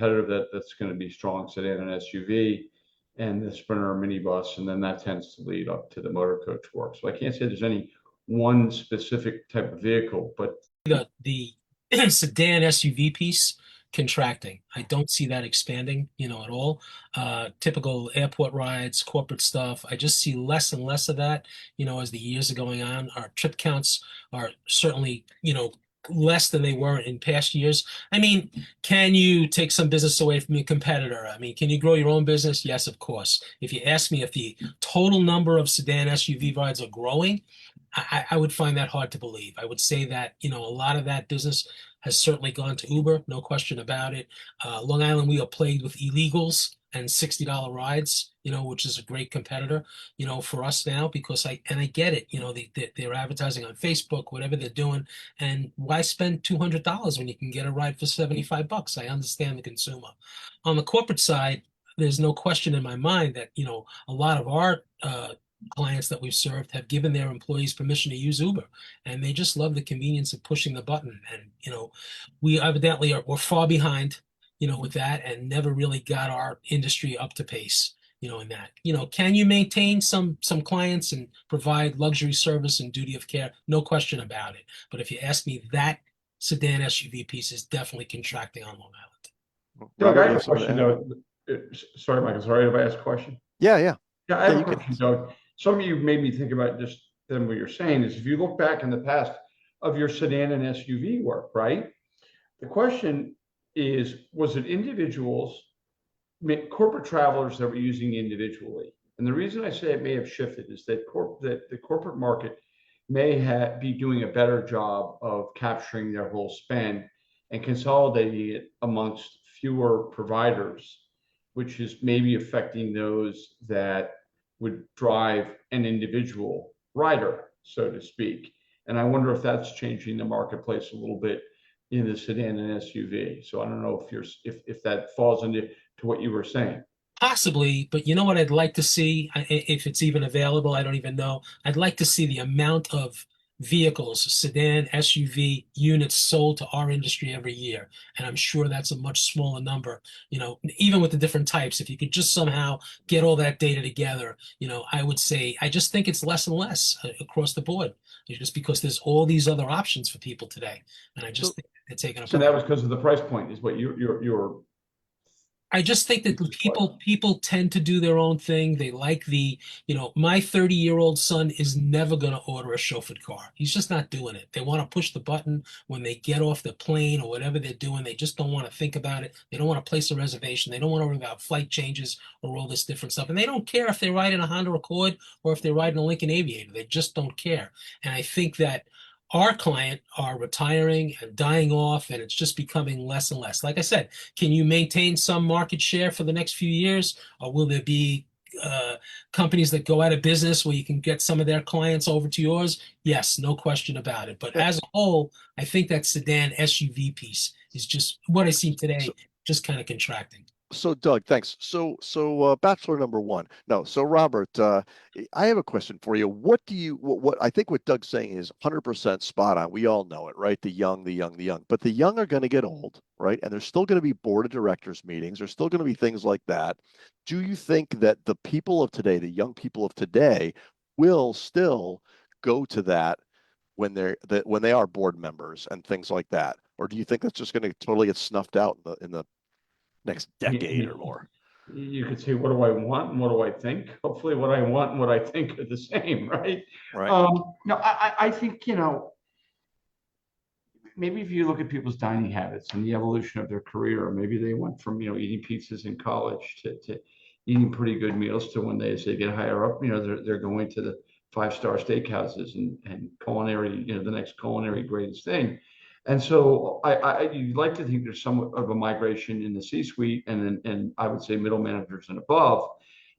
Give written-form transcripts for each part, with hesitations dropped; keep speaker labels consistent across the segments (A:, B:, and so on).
A: competitive that's going to be strong, sedan and SUV, and the Sprinter minibus, and then that tends to lead up to the motor coach work. So I can't say there's any one specific type of vehicle, but
B: The sedan SUV piece contracting. I don't see that expanding, at all. Typical airport rides, corporate stuff. I just see less and less of that, as the years are going on. Our trip counts are certainly, less than they were in past years. I mean, can you take some business away from your competitor? I mean, can you grow your own business? Yes, of course. If you ask me if the total number of sedan SUV rides are growing, I would find that hard to believe. I would say that, a lot of that business has certainly gone to Uber, no question about it. Long Island, we are plagued with illegals and $60 rides, which is a great competitor, for us now because I get it, they're advertising on Facebook, whatever they're doing. And why spend $200 when you can get a ride for $75? I understand the consumer. On the corporate side, there's no question in my mind that, a lot of our clients that we've served have given their employees permission to use Uber, and they just love the convenience of pushing the button. And we evidently we're far behind, with that, and never really got our industry up to pace. In that, can you maintain some clients and provide luxury service and duty of care? No question about it. But if you ask me, that sedan SUV piece is definitely contracting on Long Island.
A: Doug,
C: Robert,
A: I
C: you
A: have a
C: have something
A: question
C: to add?
A: though. Sorry, Michael. Sorry if I ask a question.
C: Yeah, yeah.
A: Yeah, I
C: Yeah,
A: have a
C: you can.
A: question, Doug. Some of you made me think about just then what you're saying is if you look back in the past of your sedan and SUV work, right? The question is, was it individuals, corporate travelers that were using individually? And the reason I say it may have shifted is that the corporate market may be doing a better job of capturing their whole spend and consolidating it amongst fewer providers, which is maybe affecting those that would drive an individual rider, so to speak. And I wonder if that's changing the marketplace a little bit in the sedan and SUV. So I don't know if that falls into what you were saying.
B: Possibly, but you know what I'd like to see, if it's even available, I don't even know. I'd like to see the amount of vehicles, sedan, SUV units sold to our industry every year. And I'm sure that's a much smaller number, even with the different types. If you could just somehow get all that data together, I would say, I just think it's less and less across the board, just because there's all these other options for people today. And I just
C: So,
B: think they're taking
A: So
B: a
A: that was because of the price point, is what your
B: I just think that
A: thesis was.
B: people tend to do their own thing. They like my 30-year-old son is never going to order a chauffeured car. He's just not doing it. They want to push the button when they get off the plane or whatever they're doing. They just don't want to think about it. They don't want to place a reservation. They don't want to worry about flight changes or all this different stuff. And they don't care if they ride in a Honda Accord or if they ride in a Lincoln Aviator. They just don't care. And I think that our client are retiring and dying off, and it's just becoming less and less. Like I said, can you maintain some market share for the next few years, or will there be companies that go out of business where you can get some of their clients over to yours? Yes, no question about it. But
C: yeah.
B: as a whole, I think that sedan SUV piece is just what I see today,
C: So,
B: just kind of contracting.
C: so Doug, thanks. So bachelor number one. No, so Robert, I have a question for you. What I think what Doug's saying is 100% spot on. We all know it, right? The young, the young, the young. But the young are going to get old, right? And there's still going to be board of directors meetings. There's still going to be things like that. Do you think that the people of today, the young people of today, will still go to that when they are board members and things like that? Or do you think that's just going to totally get snuffed out in the next decade or more?
A: You could say, what do I want and what do I think? Hopefully what I want and what I think are the same, right?
C: Right.
A: No, I think, maybe if you look at people's dining habits and the evolution of their career, or maybe they went from, eating pizzas in college to eating pretty good meals to when as they get higher up, they're going to the five-star steakhouses and culinary, the next culinary greatest thing. And so you'd like to think there's somewhat of a migration in the C-suite and I would say middle managers and above.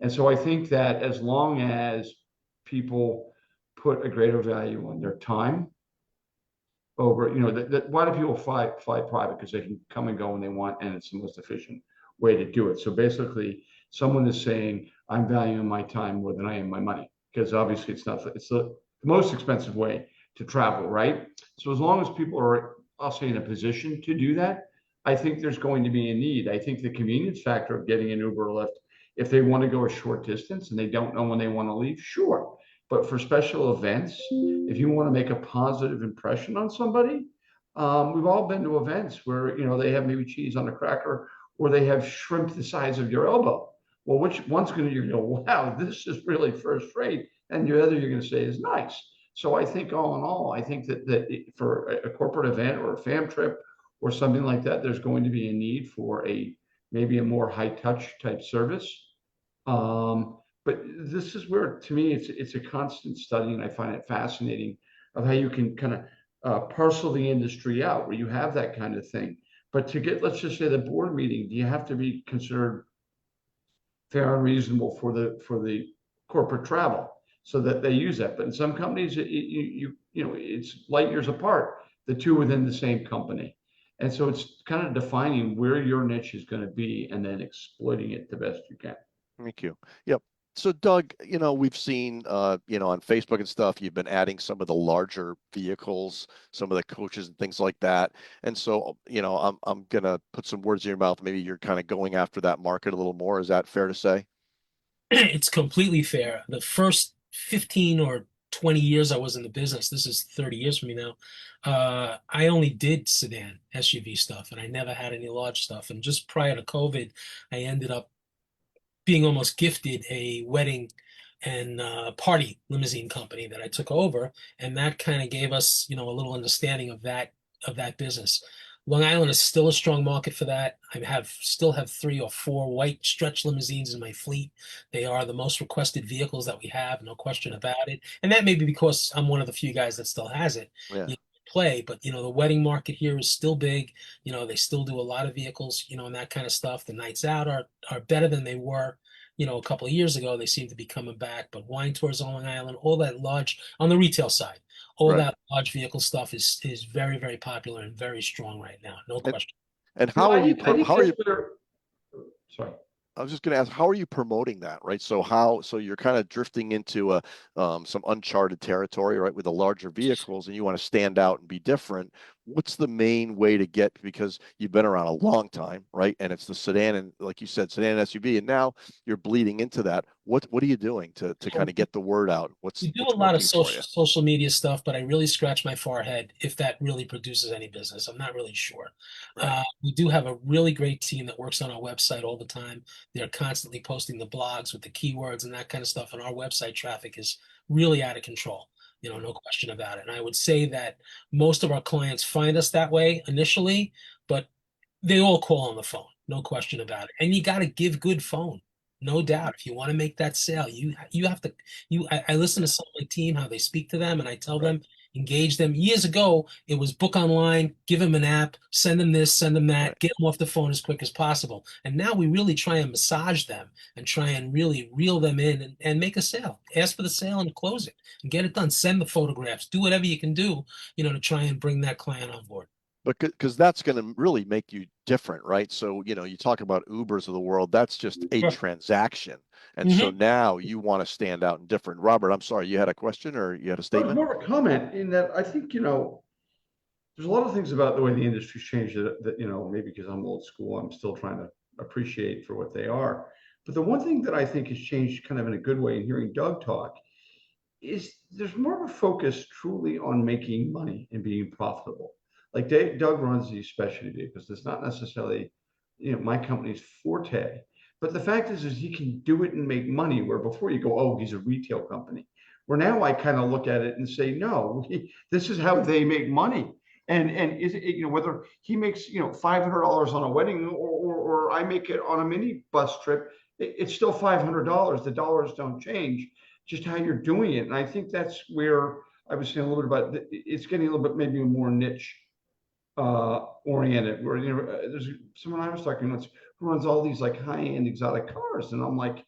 A: And so I think that as long as people put a greater value on their time over, why do people fly private? Because they can come and go when they want, and it's the most efficient way to do it. So basically, someone is saying, I'm valuing my time more than I am my money, because obviously it's the most expensive way to travel, right? So as long as people are, I'll say, in a position to do that, I think there's going to be a need. I think the convenience factor of getting an Uber or Lyft, if they want to go a short distance and they don't know when they want to leave, sure. But for special events, if you want to make a positive impression on somebody, we've all been to events where they have maybe cheese on a cracker or they have shrimp the size of your elbow. Well, which one's going to you go, wow, this is really first rate, and the other you're going to say is nice. So I think all in all, I think that for a corporate event or a fam trip or something like that, there's going to be a need for maybe a more high touch type service. But this is where, to me, it's a constant study, and I find it fascinating of how you can kind of parcel the industry out where you have that kind of thing. But to get, let's just say, the board meeting, do you have to be considered fair and reasonable for the corporate travel so that they use that? But in some companies, it's light years apart, the two within the same company. And so it's kind of defining where your niche is going to be and then exploiting it the best you can.
C: Thank you. Yep. So Doug, we've seen, on Facebook and stuff, you've been adding some of the larger vehicles, some of the coaches and things like that. And so, I'm gonna put some words in your mouth. Maybe you're kind of going after that market a little more. Is that fair to say?
B: It's completely fair. The first 15 or 20 years I was in the business, this is 30 years for me now, I only did sedan SUV stuff and I never had any large stuff. And just prior to COVID, I ended up being almost gifted a wedding and party limousine company that I took over, and that kind of gave us, a little understanding of that business. Long Island is still a strong market for that. Still have 3 or 4 white stretch limousines in my fleet. They are the most requested vehicles that we have, no question about it. And that may be because I'm one of the few guys that still has it.
C: Yeah.
B: Play, but the wedding market here is still big. They still do a lot of vehicles, and that kind of stuff. The nights out are better than they were, a couple of years ago. They seem to be coming back. But wine tours on Long Island, all that large on the retail side, all
C: Right.
B: that large vehicle stuff is very, very popular and very strong right now. No
C: And
B: question.
C: and
A: You know,
C: how are you
A: I think
C: how are
A: that's
C: you
A: where, sorry.
C: I was just going to ask, how are you promoting that, right? So you're kind of drifting into some uncharted territory, right, with the larger vehicles, and you want to stand out and be different. What's the main way to get, because you've been around a long time, right? And it's the sedan and, like you said, sedan and SUV, and now you're bleeding into that. What are you doing to kind of get the word out?
B: We
C: What's
B: do a
C: what's
B: lot of
C: working for you?
B: social media stuff, but I really scratch my forehead if that really produces any business. I'm not really sure.
C: Right,
B: We do have a really great team that works on our website all the time. They're constantly posting the blogs with the keywords and that kind of stuff, and our website traffic is really out of control. No question about it. And I would say that most of our clients find us that way initially, but they all call on the phone, no question about it. And you got to give good phone, no doubt. If you want to make that sale, you have to. I listen to some of my team how they speak to them, and I tell
C: right,
B: them engage them. Years ago, it was book online, give them an app, send them this, send them
C: right.
B: that, get them off the phone as quick as possible. And now we really try and massage them and try and really reel them in and make a sale. Ask for the sale and close it and get it done. Send the photographs, do whatever you can do, to try and bring that client on board.
C: But because that's going to really make you different, right? So, you talk about Ubers of the world, that's just a
B: Sure.
C: transaction. And so
B: Mhm.
C: now you want to stand out and different. Robert, I'm sorry, you had a question or you had a
A: Well, it's
C: statement?
A: more of a comment in that I think, there's a lot of things about the way the industry's changed that maybe because I'm old school, I'm still trying to appreciate for what they are. But the one thing that I think has changed kind of in a good way in hearing Doug talk is there's more of a focus truly on making money and being profitable. Like Doug runs these specialty vehicles. It's not necessarily, my company's forte. But the fact is he can do it and make money. Where before you go, oh, he's a retail company. Where now I kind of look at it and say, no, this is how they make money. And is it, whether he makes $500 on a wedding or I make it on a mini bus trip, it's still $500. The dollars don't change, just how you're doing it. And I think that's where I was saying a little bit about it's getting a little bit maybe more niche oriented. Where there's someone I was talking to who runs all these like high end exotic cars, and I'm like,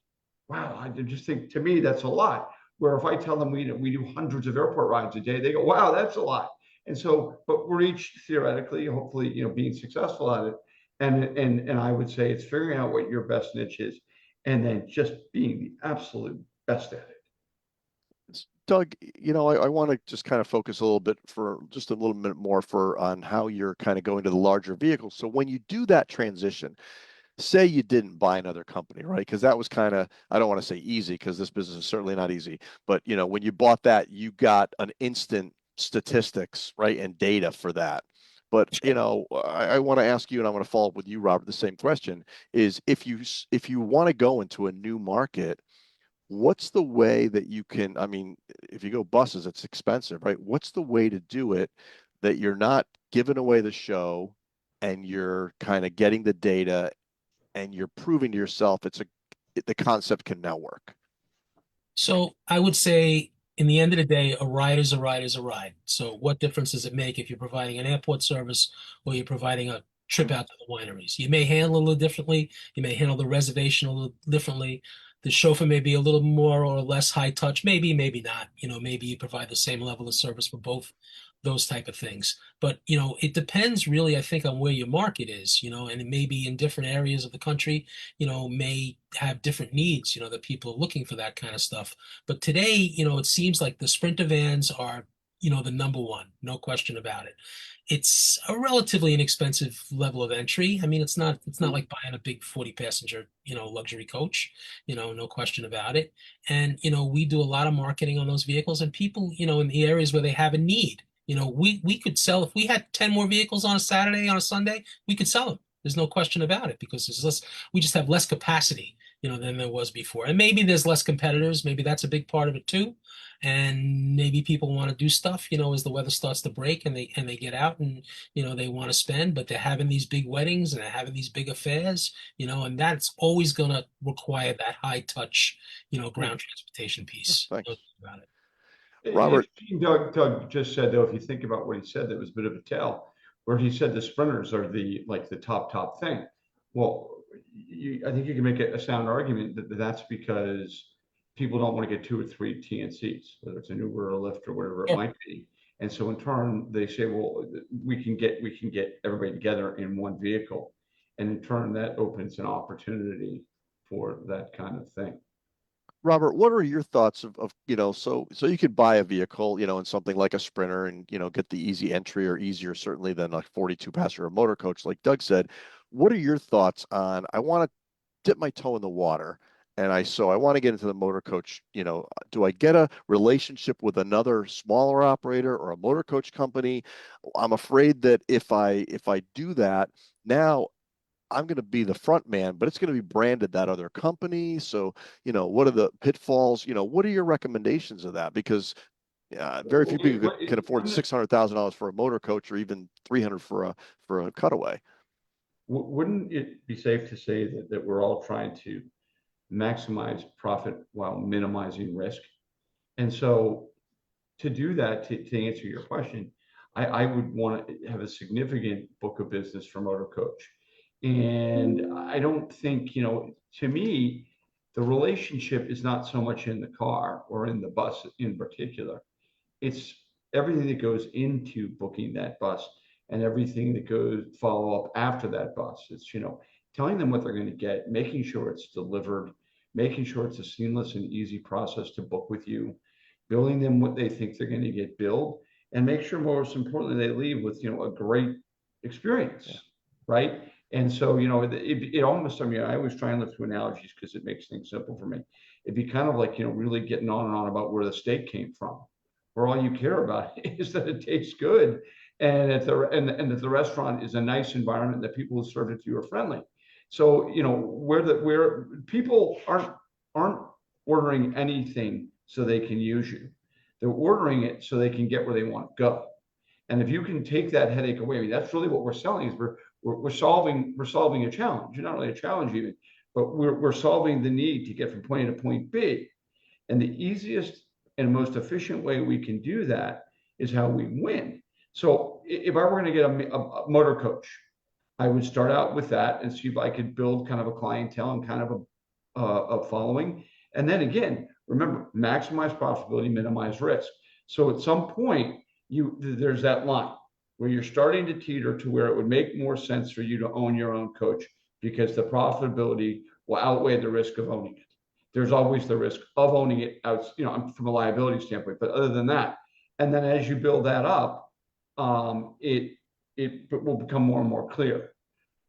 A: wow, I just think to me that's a lot. Where if I tell them we do hundreds of airport rides a day, they go, wow, that's a lot. And so, but we're each theoretically, hopefully, being successful at it. And I would say it's figuring out what your best niche is, and then just being the absolute best at it.
C: Doug, I want to just kind of focus a little bit for just a little bit more for on how you're kind of going to the larger vehicles. So when you do that transition, say you didn't buy another company, right? Because that was kind of, I don't want to say easy because this business is certainly not easy, but when you bought that, you got an instant statistics, right? And data for that. But, I want to ask you, and I want to follow up with you, Robert, the same question is if you want to go into a new market, what's the way that you can, I mean, if you go buses, it's expensive, right? What's the way to do it that you're not giving away the show and you're kind of getting the data and you're proving to yourself the concept can now work.
B: So I would say, in the end of the day, a ride is a ride is a ride. So what difference does it make if you're providing an airport service or you're providing a trip out to the wineries? You may handle it a little differently. You may handle the reservation a little differently. The chauffeur may be a little more or less high touch. Maybe, maybe not. Maybe you provide the same level of service for both those type of things. But, it depends really, I think, on where your market is, and it may be in different areas of the country, may have different needs, that people are looking for that kind of stuff. But today, it seems like the Sprinter vans are, the number one, no question about it. It's a relatively inexpensive level of entry. I mean, it's not like buying a big 40 passenger, luxury coach, no question about it. And, we do a lot of marketing on those vehicles and people, in the areas where they have a need, we could sell if we had 10 more vehicles on a Saturday, on a Sunday, we could sell them. There's no question about it because we just have less capacity, than there was before. And maybe there's less competitors. Maybe that's a big part of it too. And maybe people want to do stuff, as the weather starts to break and they get out and, they want to spend, but they're having these big weddings and they're having these big affairs, and that's always going to require that high touch, ground transportation piece. No doubt
C: Thanks.
B: about it.
C: Robert,
A: Doug just said, though, if you think about what he said, that was a bit of a tell, where he said the sprinters are the top thing. Well, I think you can make a sound argument that that's because people don't want to get two or three TNCs, whether it's an Uber or a Lyft or whatever it
B: Yeah.
A: might be. And so in turn, they say, well, we can get everybody together in one vehicle. And in turn, that opens an opportunity for that kind of thing.
C: Robert, what are your thoughts so you could buy a vehicle, in something like a Sprinter and, get the easy entry or easier certainly than a 42 passenger motor coach, like Doug said. What are your thoughts on, I want to dip my toe in the water and I want to get into the motor coach, do I get a relationship with another smaller operator or a motor coach company? I'm afraid that if I do that, now I'm going to be the front man, but it's going to be branded that other company. So, what are the pitfalls? What are your recommendations of that? Because very few people can afford $600,000 for a motor coach or even 300 for a cutaway.
A: Wouldn't it be safe to say that we're all trying to maximize profit while minimizing risk? And so to do that, to answer your question, I would want to have a significant book of business for motor coach. And I don't think, to me, the relationship is not so much in the car or in the bus in particular. It's everything that goes into booking that bus and everything that goes follow up after that bus. It's, telling them what they're going to get, making sure it's delivered, making sure it's a seamless and easy process to book with you, billing them what they think they're going to get billed, and make sure most importantly they leave with a great experience,
C: Yeah.
A: right? And so it almost, I mean, I always try and look through analogies because it makes things simple for me. It'd be kind of like really getting on and on about where the steak came from, where all you care about is that it tastes good and that the restaurant is a nice environment, that people who serve it to you are friendly. So where people aren't ordering anything so they can use you. They're ordering it so they can get where they want to go. And if you can take that headache away, I mean, that's really what we're selling is we're solving a challenge. Not only a challenge even, but we're solving the need to get from point A to point B. And the easiest and most efficient way we can do that is how we win. So if I were going to get a motor coach, I would start out with that and see if I could build kind of a clientele and kind of a following. And then again, remember, maximize profitability, minimize risk. So at some point, there's that line where you're starting to teeter to where it would make more sense for you to own your own coach because the profitability will outweigh the risk of owning it. there's always the risk of owning it out, from a liability standpoint. But other than that, and then as you build that up, it will become more and more clear.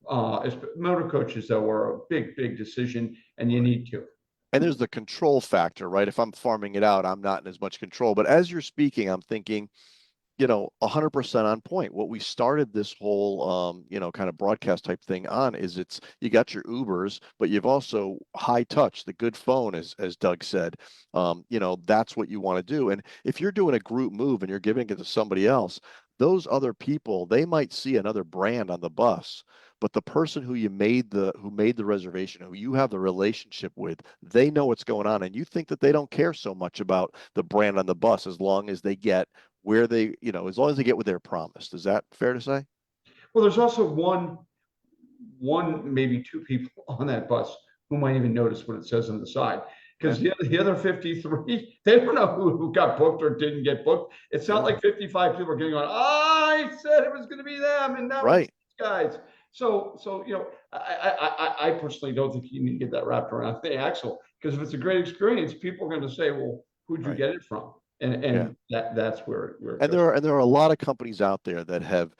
A: Motor coaches, though, are a big decision, and you need to.
C: And there's the control factor, right? If I'm farming it out, I'm not in as much control. But as you're speaking, I'm thinking, 100% on point. What we started this whole, kind of broadcast type thing on is you got your Ubers, but you've also high touch, the good phone, as Doug said. That's what you want to do. And if you're doing a group move and you're giving it to somebody else, those other people, they might see another brand on the bus, but the person who made the reservation, who you have the relationship with, they know what's going on, and you think that they don't care so much about the brand on the bus as long as they get as long as they get what they're promised. Is that fair to say?
A: Well, there's also one, maybe two people on that bus who might even notice what it says on the side. Because the other 53, they don't know who got booked or didn't get booked. It's not like 55 people are getting on, I said it was going to be them, and now it's these guys. So I personally don't think you need to get that wrapped around the axle, because if it's a great experience, people are going to say, well, who'd you get it from? And that's where
C: and there are a lot of companies out there that have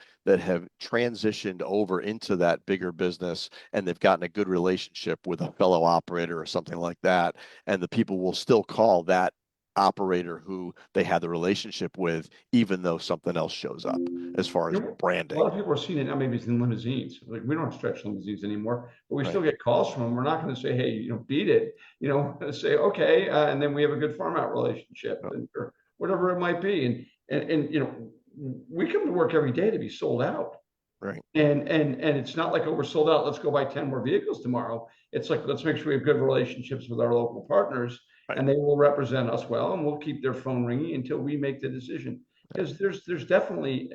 C: transitioned over into that bigger business, and they've gotten a good relationship with a fellow operator or something like that, and the people will still call that operator who they had the relationship with, even though something else shows up as far as branding.
A: A lot of people are seeing it now. Maybe it's in limousines. Like, we don't stretch limousines anymore, but we still get calls from them. We're not going to say, hey, beat it. Say okay, and then we have a good farm out relationship, or whatever it might be. And we come to work every day to be sold out.
C: Right.
A: And it's not like, oh, we're sold out, let's go buy 10 more vehicles tomorrow. It's like, let's make sure we have good relationships with our local partners, and they will represent us well, and we'll keep their phone ringing until we make the decision. Because there's definitely,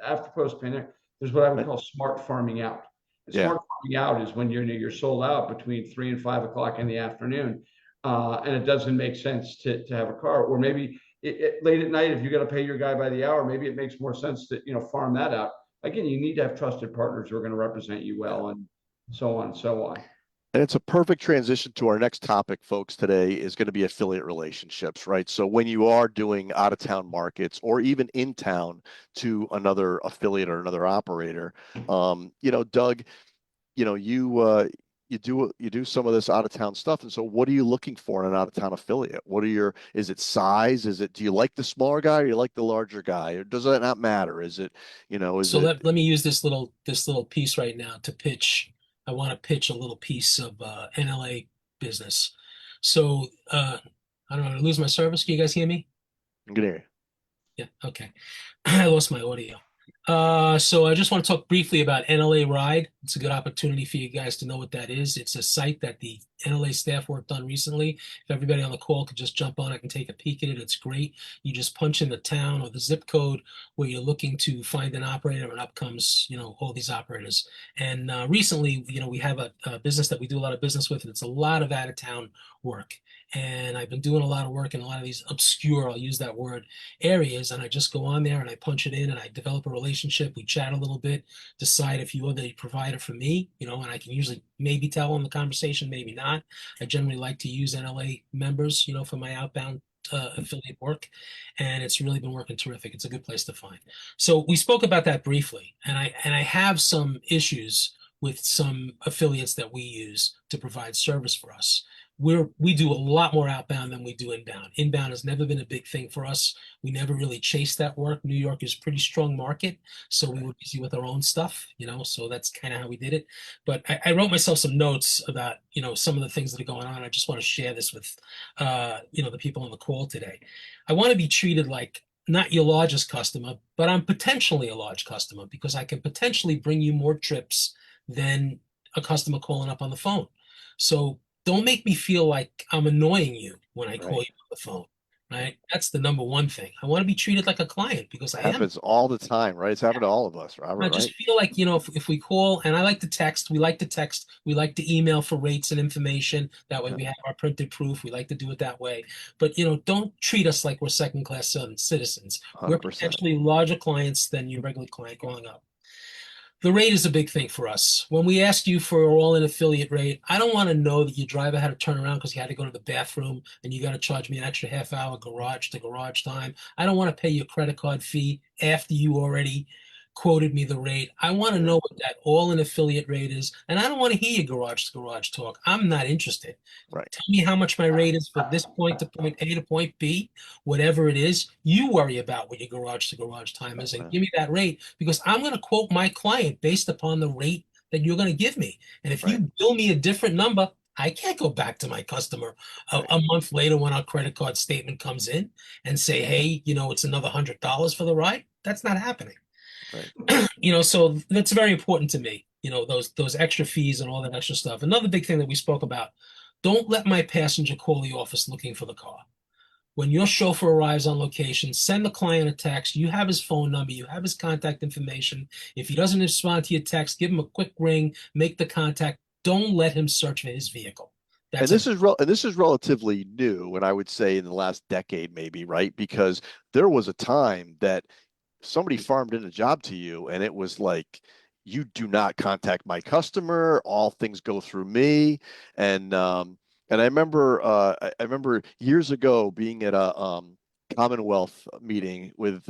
A: after post-pandemic, there's what I would call smart farming out. Smart farming out is when you're sold out between 3 and 5 o'clock in the afternoon, and it doesn't make sense to have a car. Or maybe late at night, if you got to pay your guy by the hour, maybe it makes more sense to farm that out. Again, you need to have trusted partners who are going to represent you well, and so on and so on.
C: And it's a perfect transition to our next topic, folks. Today is going to be affiliate relationships, right? So when you are doing out of town markets, or even in town to another affiliate or another operator, Doug, you do some of this out of town stuff. And so what are you looking for in an out of town affiliate? Is it size? Do you like the smaller guy, or do you like the larger guy? Or does that not matter?
B: Let me use this little piece right now to pitch. I want to pitch a little piece of NLA business. So I don't know, I lose my service. Can you guys hear me?
C: I can hear you.
B: Yeah, okay. I lost my audio. So I just want to talk briefly about NLA Ride. It's a good opportunity for you guys to know what that is. It's a site that the NLA staff worked on recently. If everybody on the call could just jump on it and take a peek at it, it's great. You just punch in the town or the zip code where you're looking to find an operator, and up comes, all these operators. And recently, we have a business that we do a lot of business with, and it's a lot of out of town work. And I've been doing a lot of work in a lot of these obscure, I'll use that word, areas, and I just go on there and I punch it in and I develop a relationship. We chat a little bit, decide if you are the provider for me, and I can usually maybe tell in the conversation, maybe not. I generally like to use NLA members, for my outbound affiliate work, and it's really been working terrific. It's a good place to find. So we spoke about that briefly, and I have some issues with some affiliates that we use to provide service for us. We do a lot more outbound than we do inbound. Inbound has never been a big thing for us. We never really chased that work. New York is a pretty strong market, so we were busy with our own stuff, so that's kind of how we did it. But I wrote myself some notes about, some of the things that are going on. I just want to share this with, the people on the call today. I want to be treated like not your largest customer, but I'm potentially a large customer, because I can potentially bring you more trips than a customer calling up on the phone. So don't make me feel like I'm annoying you when I call you on the phone, right? That's the number one thing. I want to be treated like a client, because I am.
C: Happens all the time, right? It's happened to all of us, Robert,
B: I just feel like, if we call, and I like to text, we like to email for rates and information. That way we have our printed proof. We like to do it that way. But, don't treat us like we're second-class citizens.
C: 100%.
B: We're potentially larger clients than your regular client calling up. The rate is a big thing for us. When we ask you for all-in affiliate rate, I don't want to know that your driver had to turn around because he had to go to the bathroom and you got to charge me an extra half hour garage to garage time. I don't want to pay your credit card fee after you already quoted me the rate. I want to
C: Yeah,
B: know what that all-in affiliate rate is, and I don't want to hear your garage to garage talk. I'm not interested.
C: right,
B: Tell me how much my rate is for this point to point A to point B, whatever it is. You worry about what your garage to garage time is and
C: right,
B: give me that rate because I'm going to quote my client based upon the rate that you're going to give me. And if
C: right,
B: you bill me a different number, I can't go back to my customer
C: right,
B: a month later when our credit card statement comes in and say, hey, it's another $100 for the ride. That's not happening.
C: right.
B: So that's very important to me, those extra fees and all that extra stuff. Another big thing that we spoke about, don't let my passenger call the office looking for the car. When your chauffeur arrives on location, send the client a text. You have his phone number, you have his contact information. If he doesn't respond to your text, give him a quick ring, make the contact. Don't let him search for his vehicle.
C: And
B: That's a
C: this is and this is relatively new, and I would say in the last decade, maybe, right? Because there was a time that somebody farmed in a job to you, and it was like, you do not contact my customer. All things go through me. And I remember years ago being at a Commonwealth meeting with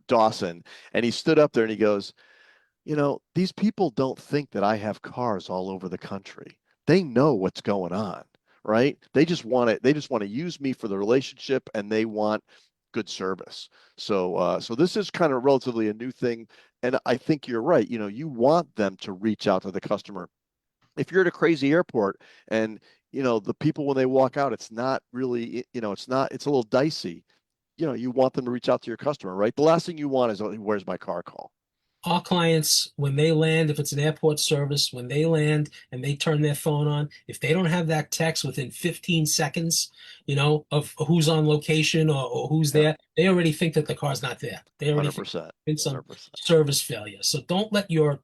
C: Dawson, and he stood up there and he goes, these people don't think that I have cars all over the country. They know what's going on, right? They just want to use me for the relationship and they want good service. So this is kind of relatively a new thing. And I think you're right. You want them to reach out to the customer. If you're at a crazy airport and, the people when they walk out, it's not really, it's a little dicey. You want them to reach out to your customer, right? The last thing you want is, "Oh, where's my car call?"
B: Our clients, when they land, if it's an airport service, when they land and they turn their phone on, if they don't have that text within 15 seconds, of who's on location or who's
C: Yeah,
B: there, they already think that the car's not there. They already think
C: 100%,
B: it's some
C: 100%.
B: service failure. So don't let your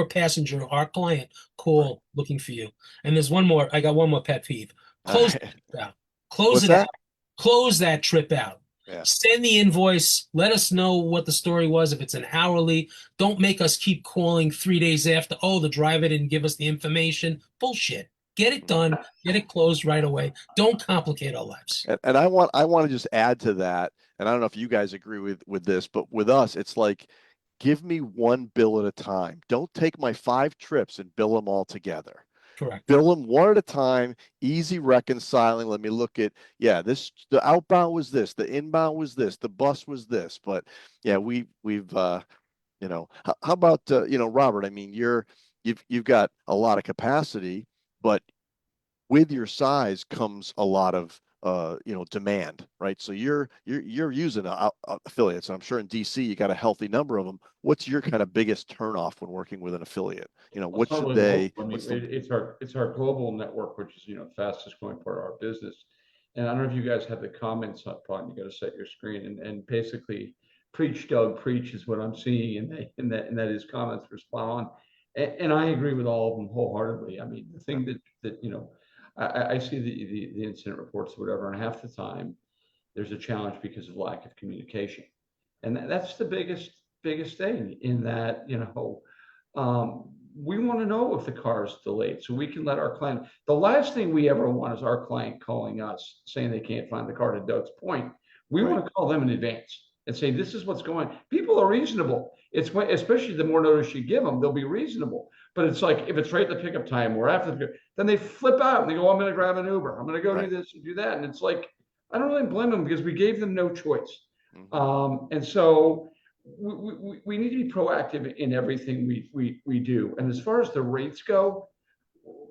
B: passenger, our client,
C: Right.
B: call looking for you. And there's one more. I got one more pet peeve.
C: All
B: Close
C: right.
B: it out. Close
C: What's
B: it out.
C: that?
B: Close that trip out.
C: Yeah.
B: Send the invoice. Let us know what the story was. If it's an hourly, don't make us keep calling 3 days after. Oh, the driver didn't give us the information. Bullshit. Get it
C: Mhm.
B: done. Get it closed right away. Don't complicate our lives.
C: And I want to just add to that, and I don't know if you guys agree with this, but with us, it's like, give me one bill at a time. Don't take my 5 trips and bill them all together.
B: Correct.
C: Bill them one at a time, easy reconciling. Let me look at, yeah, the outbound was this, the inbound was this, the bus was this. But yeah, we've how about Robert? I mean, you've got a lot of capacity, but with your size comes a lot of demand, right? So you're using affiliates. I'm sure in DC you got a healthy number of them. What's your kind of biggest turnoff when working with an affiliate?
A: Well, it's
C: What
A: not
C: should
A: really the whole,
C: they?
A: I mean,
C: What's the
A: it's our global network, which is, fastest growing part of our business. And I don't know if you guys have the comments up on, you got to set your screen and basically preach, Doug, preach is what I'm seeing and that his comments were spot on. And I agree with all of them wholeheartedly. I mean, the
C: yeah,
A: thing I see the incident reports or whatever, and half the time there's a challenge because of lack of communication. And that's the biggest thing in that, we want to know if the car is delayed so we can let our client. The last thing we ever want is our client calling us saying they can't find the car. To Doug's point, we
C: right,
A: want to call them in advance and say, this is what's going on. People are reasonable. It's when, especially the more notice you give them, they'll be reasonable. But it's like, if it's right at the pickup time or after the pickup, then they flip out and they go, I'm going to grab an Uber. I'm going to go do
C: right.
A: this and do that. And it's like, I don't really blame them because we gave them no choice.
C: Hmm.
A: And so we need to be proactive in everything we do. And as far as the rates go,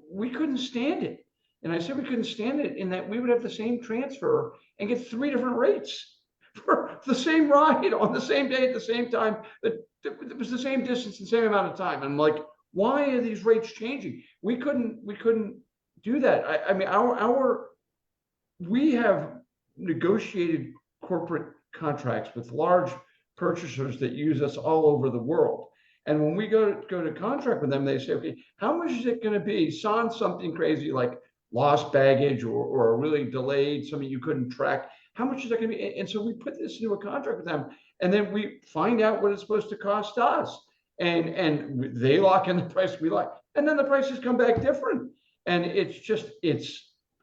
A: we couldn't stand it. And I said we couldn't stand it in that we would have the same transfer and get 3 different rates for the same ride on the same day at the same time. It was the same distance, the same amount of time. And I'm like, why are these rates changing? We couldn't do that. I mean, our we have negotiated corporate contracts with large purchasers that use us all over the world. And when we go to contract with them, they say, okay, how much is it going to be? Sans something crazy like lost baggage or really delayed, something you couldn't track. How much is that going to be? And so we put this into a contract with them, and then we find out what it's supposed to cost us. and they lock in the price we like, and then the prices come back different, and it's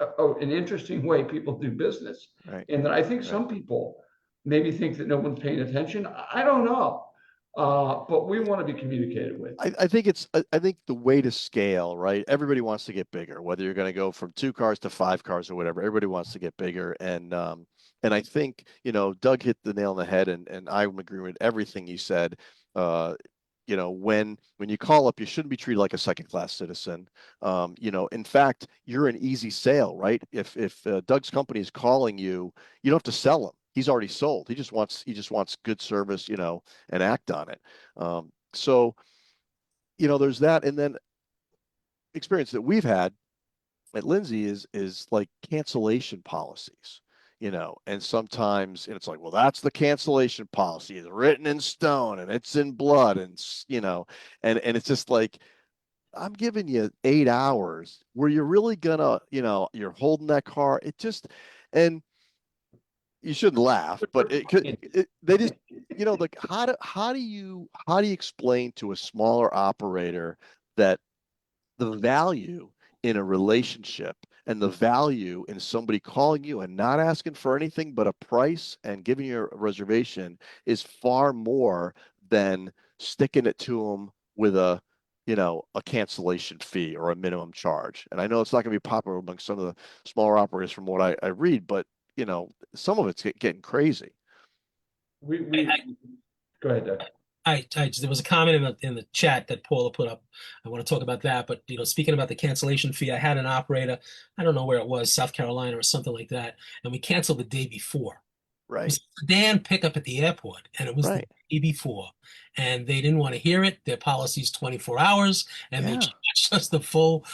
A: an interesting way people do business,
C: Right.
A: and that I think
C: Right.
A: some people maybe think that no one's paying attention. I don't know, but we want to be communicated with.
C: I think I think the way to scale, right? Everybody wants to get bigger, whether you're going to go from 2 cars to 5 cars or whatever. Everybody wants to get bigger, and I think Doug hit the nail on the head, and I'm agreeing with everything he said. Uh, when you call up, you shouldn't be treated like a second class citizen. In fact, you're an easy sale, right? If Doug's company is calling you, you don't have to sell him. He's already sold. He just wants good service, and act on it. So there's that, and then experience that we've had at Lindsay is like cancellation policies, and sometimes and it's like, well, that's the cancellation policy. It's written in stone and it's in blood, and it's just like, I'm giving you 8 hours. Were you really gonna, you're holding that car? It just, and you shouldn't laugh, but they just, like, how do you explain to a smaller operator that the value in a relationship and the value in somebody calling you and not asking for anything but a price and giving you a reservation is far more than sticking it to them with a cancellation fee or a minimum charge. And I know it's not going to be popular among some of the smaller operators from what I read, but some of it's getting crazy.
A: We go ahead, Doug.
B: There was a comment in the chat that Paula put up. I want to talk about that, but speaking about the cancellation fee, I had an operator, I don't know where it was, South Carolina or something like that, and we canceled the day before. It
C: Right.
B: was a sedan pickup at the airport, and it was the
C: Right.
B: day before, and they didn't want to hear it. Their policy's 24 hours, and they
C: Yeah.
B: charged us the full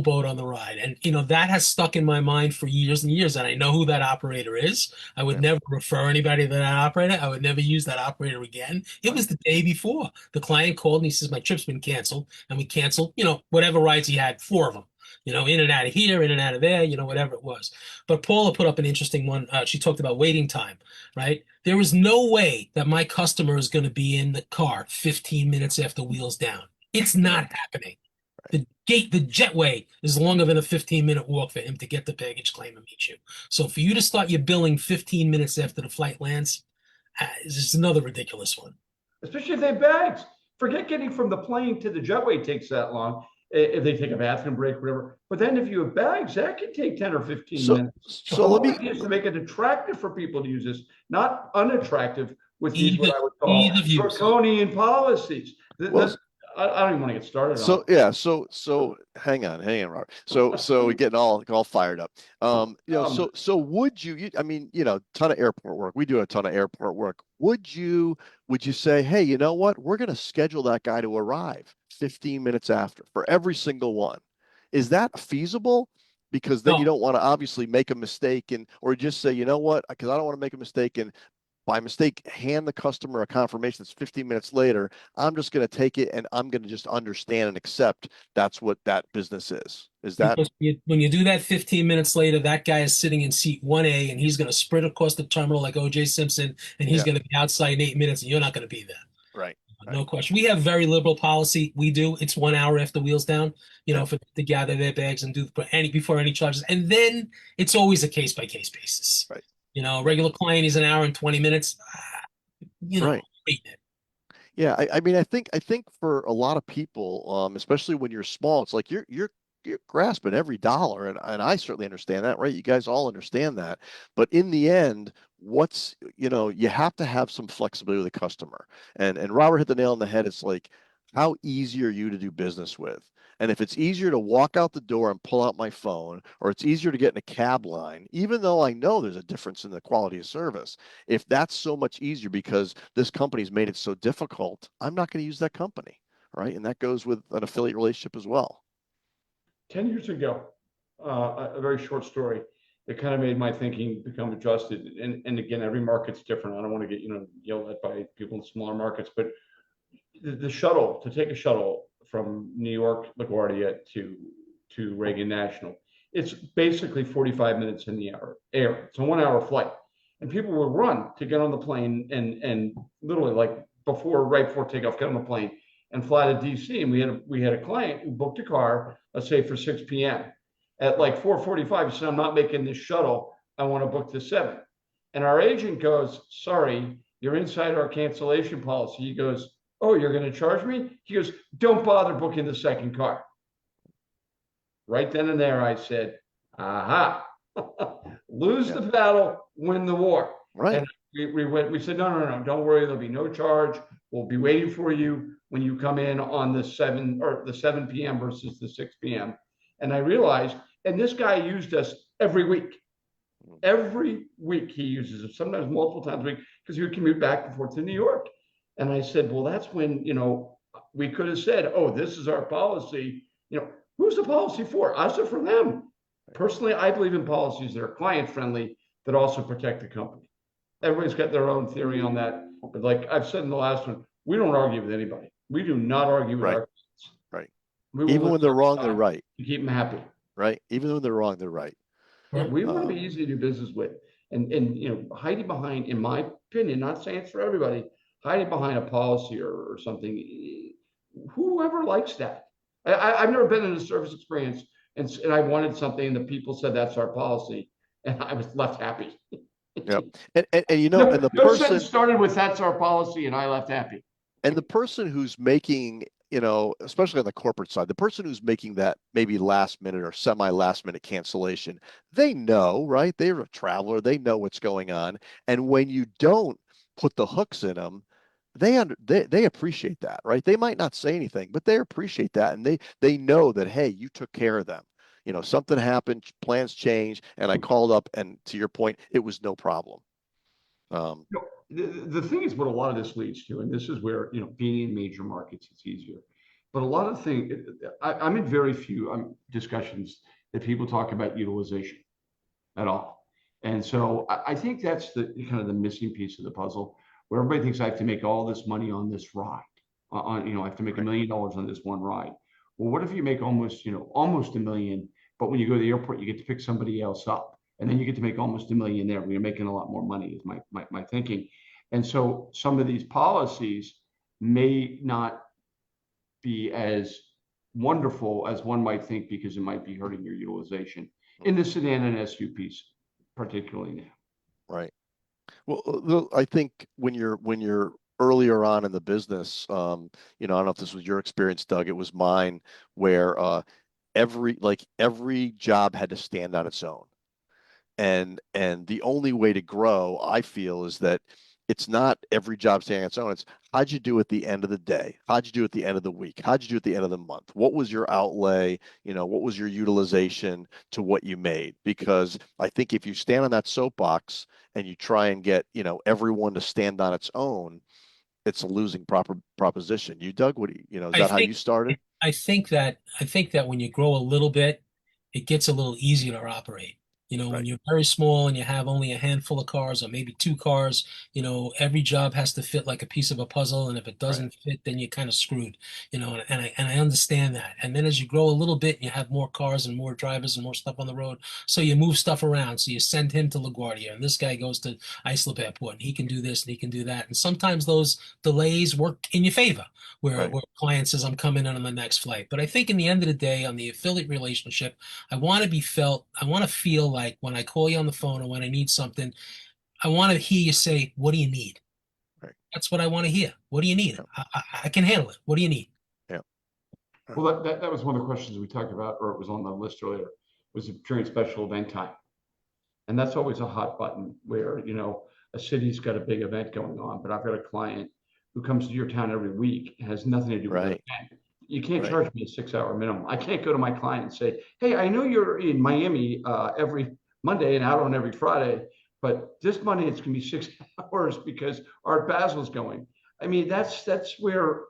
B: boat on the ride. And that has stuck in my mind for years and years. And I know who that operator is. I would
C: Yeah.
B: never refer anybody to that operator. I would never use that operator again. It was the day before. The client called and he says, my trip's been canceled, and we canceled, whatever rides he had, 4 of them. In and out of here, in and out of there, whatever it was. But Paula put up an interesting one. She talked about waiting time, right? There is no way that my customer is going to be in the car 15 minutes after wheels down. It's
C: Right.
B: not happening. The jetway is longer than a 15-minute walk for him to get the baggage claim and meet you. So for you to start your billing 15 minutes after the flight lands, is just another ridiculous one.
A: Especially if they have bags. Forget getting from the plane to the jetway takes that long. If they take a bathroom break, whatever. But then if you have bags, that can take 10 or 15
C: So
A: minutes. The
C: so let
A: whole
C: me
A: idea is to make it attractive for people to use this, not unattractive with these
B: Ease
A: what
B: of,
A: I would call
B: ease of use.
A: draconian policies.
C: well
A: I don't even want to get started on
C: So
A: it.
C: yeah, so hang on, Robert. So we're getting all fired up. So would I mean, ton of airport work. We do a ton of airport work. Would you say, hey, you know what? We're going to schedule that guy to arrive 15 minutes after for every single one. Is that feasible? Because then you
B: No,
C: don't want to obviously make a mistake or just say, you know what? Because I don't want to make a mistake and by mistake hand the customer a confirmation that's 15 minutes later. I'm just going to take it and I'm going to just understand and accept that's what that business is. Is that
B: because when you do that 15 minutes later, that guy is sitting in seat 1A and he's going to sprint across the terminal like O.J. Simpson, and he's
C: yeah,
B: going to be outside in 8 minutes and you're not going to be there.
C: right, right.
B: No question. We have very liberal policy. We do. It's 1 hour after wheels down,
C: Yeah,
B: for to gather their bags and do before any charges. And then it's always a case by case basis.
C: right,
B: A
C: right,
B: regular client is an hour and 20 minutes.
C: right.
B: Wait it.
C: Yeah, I mean, I think for a lot of people, especially when you're small, it's like you're grasping every dollar, and I certainly understand that, right? You guys all understand that, but in the end, you have to have some flexibility with the customer, and Robert hit the nail on the head. It's like, how easy are you to do business with? And if it's easier to walk out the door and pull out my phone, or it's easier to get in a cab line, even though I know there's a difference in the quality of service, if that's so much easier because this company's made it so difficult, I'm not going to use that company, right? And that goes with an affiliate relationship as well.
A: 10 years ago, a very short story that kind of made my thinking become adjusted. And again, every market's different. I don't want to get yelled at by people in smaller markets, but the shuttle to take a shuttle from New York LaGuardia to Reagan National, it's basically 45 minutes in the air. It's a 1 hour flight, and people will run to get on the plane and literally like right before takeoff, get on the plane and fly to DC. And we had a client who booked a car, let's say for 6 p.m. At like 4:45, he said, I'm not making this shuttle. I want to book the 7. And our agent goes, sorry, you're inside our cancellation policy. He goes, oh, you're going to charge me? He goes, don't bother booking the second car. Right then and there, I said, aha, lose the battle, win the war.
C: Right.
A: And we said, no, don't worry. There'll be no charge. We'll be waiting for you when you come in on the 7 p.m. versus the 6 p.m. And I realized, and this guy used us every week. Every week he uses it, sometimes multiple times a week, because he would commute back and forth to New York. And I said, well, that's when, we could have said, oh, this is our policy. Who's the policy for? Us or for them? Personally, I believe in policies that are client friendly, that also protect the company. Everybody's got their own theory on that. But like I've said in the last one, we don't argue with anybody. We do not argue with our clients.
C: Right. Even when they're wrong, they're right.
A: To keep them happy.
C: Right. Even when they're wrong, they're right.
A: Yeah, we want to be easy to do business with. And hiding behind, in my opinion, not saying it's for everybody, hiding behind a policy or something, whoever likes that. I've never been in a service experience and I wanted something and the people said that's our policy and I was left happy.
C: Yeah. And the person
A: started with that's our policy and I left happy.
C: And the person who's making, especially on the corporate side, the person who's making that maybe last minute or semi last minute cancellation, they know, right? They're a traveler. They know what's going on. And when you don't put the hooks in them, they appreciate that, right? They might not say anything, but they appreciate that. And they know that, hey, you took care of them. Something happened, plans changed, and I called up, and to your point, it was no problem.
A: The thing is what a lot of this leads to, and this is where, being in major markets, it's easier. But a lot of things, I'm in very few discussions that people talk about utilization at all. And so I think that's the kind of the missing piece of the puzzle, where everybody thinks I have to make all this money on this ride. I have to make $1 million on this one ride. Well, what if you make almost $1 million, but when you go to the airport, you get to pick somebody else up. And then you get to make almost $1 million there when you're making a lot more money, is my thinking. And so some of these policies may not be as wonderful as one might think, because it might be hurting your utilization in the sedan and SUV piece, particularly now.
C: Right. Well, I think when you're earlier on in the business, I don't know if this was your experience, Doug, it was mine, where every job had to stand on its own. And the only way to grow, I feel, is that it's not every job standing on its own. It's how'd you do at the end of the day? How'd you do at the end of the week? How'd you do at the end of the month? What was your outlay? What was your utilization to what you made? Because I think if you stand on that soapbox and you try and get, everyone to stand on its own, it's a losing proposition. You, Doug, what do you, is that how you started?
B: I think that when you grow a little bit, it gets a little easier to operate. When you're very small and you have only a handful of cars or maybe 2 cars, every job has to fit like a piece of a puzzle. And if it doesn't fit, then you're kind of screwed, and I understand that. And then as you grow a little bit and you have more cars and more drivers and more stuff on the road, so you move stuff around. So you send him to LaGuardia and this guy goes to Islip Airport and he can do this and he can do that. And sometimes those delays work in your favor where client says, I'm coming in on the next flight. But I think in the end of the day, on the affiliate relationship, I want to feel like when I call you on the phone or when I need something, I want to hear you say, what do you need?
C: Right.
B: That's what I want to hear. What do you need? Yeah. I can handle it. What do you need?
C: Yeah.
A: Well, that was one of the questions we talked about, or it was on the list earlier, was during special event time. And that's always a hot button where, a city's got a big event going on, but I've got a client who comes to your town every week, has nothing to do with the event. You can't charge me a 6-hour minimum. I can't go to my client and say, hey, I know you're in Miami every Monday and out on every Friday, but this Monday it's going to be 6 hours because Art Basil's going. I mean, that's where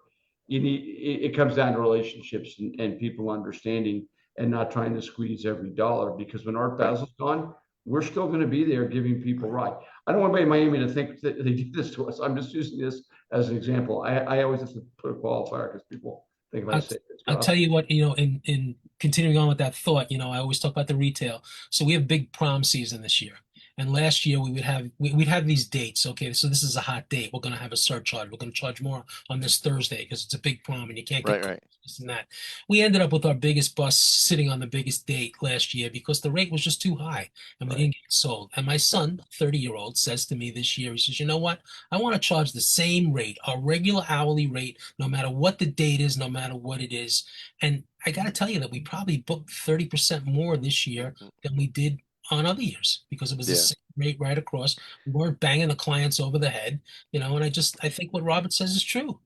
A: you need, it comes down to relationships and people understanding and not trying to squeeze every dollar, because when Art Basil's gone, we're still going to be there giving people ride. I don't want anybody in Miami to think that they did this to us. I'm just using this as an example. I always have to put a qualifier because people think if I say it's
B: I'll tell you what, in continuing on with that thought, I always talk about the retail. So we have big prom season this year. And last year we'd have these dates. Okay, so this is a hot date. We're going to have a surcharge. We're going to charge more on this Thursday because it's a big prom and you can't
C: Right,
B: get
C: right.
B: this and that. We ended up with our biggest bus sitting on the biggest date last year because the rate was just too high and we
C: Right.
B: didn't get it sold. And my
C: Yeah.
B: son, 30-year-old, says to me this year, he says, you know what? I want to charge the same rate, our regular hourly rate, no matter what the date is, no matter what it is. And I got to tell you that we probably booked 30% more this year
C: Mhm.
B: than we did on other years because it was the
C: Yeah.
B: same rate right across. We weren't banging the clients over the head, and I think what Robert says is true.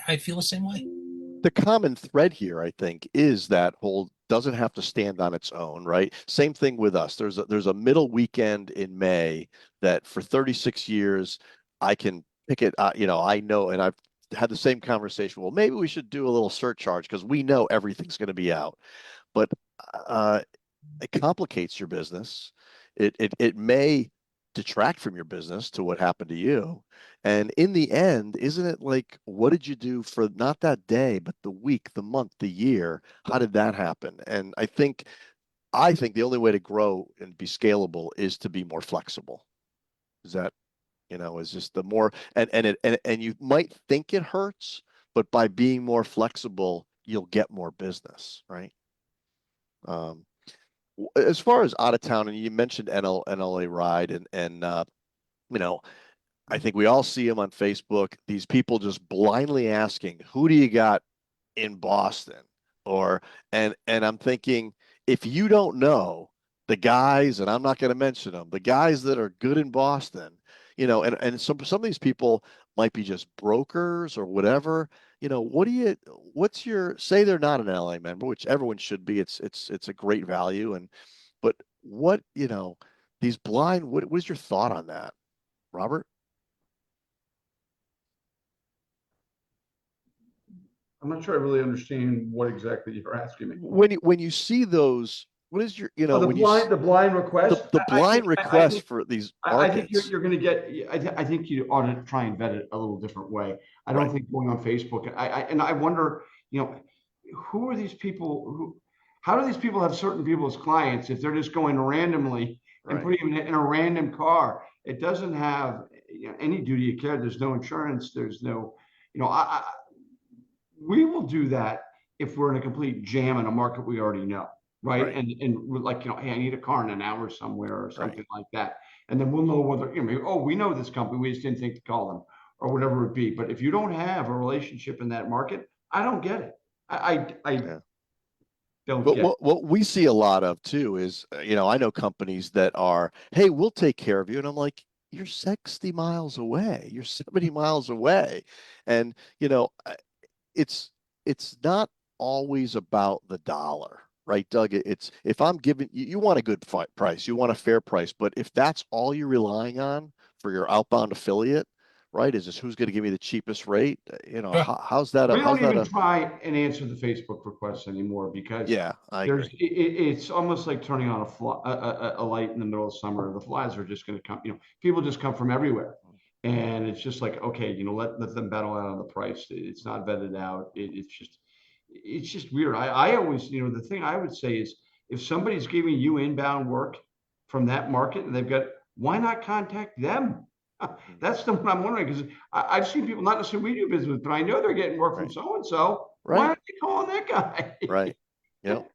B: I feel the same way.
C: The common thread here, I think, is that whole doesn't have to stand on its own, right? Same thing with us. There's a middle weekend in May that for 36 years I can pick it. I know, and I've had the same conversation. Well, maybe we should do a little surcharge because we know everything's going to be out. But uh, it complicates your business. It may detract from your business to what happened to you. And in the end, isn't it like, what did you do for not that day, but the week, the month, the year? How did that happen? And I think the only way to grow and be scalable is to be more flexible. Is that, is just the more and you might think it hurts, but by being more flexible, you'll get more business, right? Um, as far as out of town, and you mentioned NLA ride, and you know, I think we all see them on Facebook. These people just blindly asking, "Who do you got in Boston?" Or and I'm thinking, if you don't know the guys, and I'm not going to mention them, the guys that are good in Boston, and some of these people might be just brokers or whatever. What's your say they're not an LA member, which everyone should be. It's a great value, but these blind. What is your thought on that, Robert?
A: I'm not sure I really understand what exactly you're asking me.
C: When you see those, what is your
A: Oh,
C: when you
A: the blind
C: the
A: request.
C: the blind
A: I
C: request
A: think
C: for these
A: I think
C: markets,
A: you're going to get. I think you ought to try and vet it a little different way. I don't
C: right?
A: think going on Facebook. And I wonder, you know, who are these people? How do these people have certain people as clients if they're just going randomly and
C: Right.
A: putting them in a random car? It doesn't have any duty of care. There's no insurance. There's no, we will do that if we're in a complete jam in a market we already know, right?
C: Right.
A: And we're like, hey, I need a car in an hour somewhere or
C: Right.
A: something like that. And then we'll know whether, oh, we know this company, we just didn't think to call them or whatever it be. But if you don't have a relationship in that market, I don't get it. I
C: Yeah.
A: don't
C: But
A: get it.
C: what we see a lot of too is, I know companies that are, hey, we'll take care of you. And I'm like, you're 60 miles away. You're 70 miles away. And, it's it's not always about the dollar, right, Doug? It's if I'm giving you want a good price, you want a fair price, but if that's all you're relying on for your outbound affiliate, right, is just who's going to give me the cheapest rate?
B: Sure.
C: How's that
A: We don't
C: how's that
A: even
C: a
A: try and answer the Facebook requests anymore because
C: yeah, I agree.
A: it's almost like turning on a light in the middle of summer. The flies are just going to come. People just come from everywhere, and it's just like, okay, let them battle out on the price. It's not vetted out. It's just weird. I always, the thing I would say is if somebody's giving you inbound work from that market and they've got, why not contact them? That's the one I'm wondering because I've seen people not necessarily we do business with, but I know they're getting work from
C: Right.
A: so and so. Why
C: Right.
A: aren't they calling that guy?
C: Right. Yep.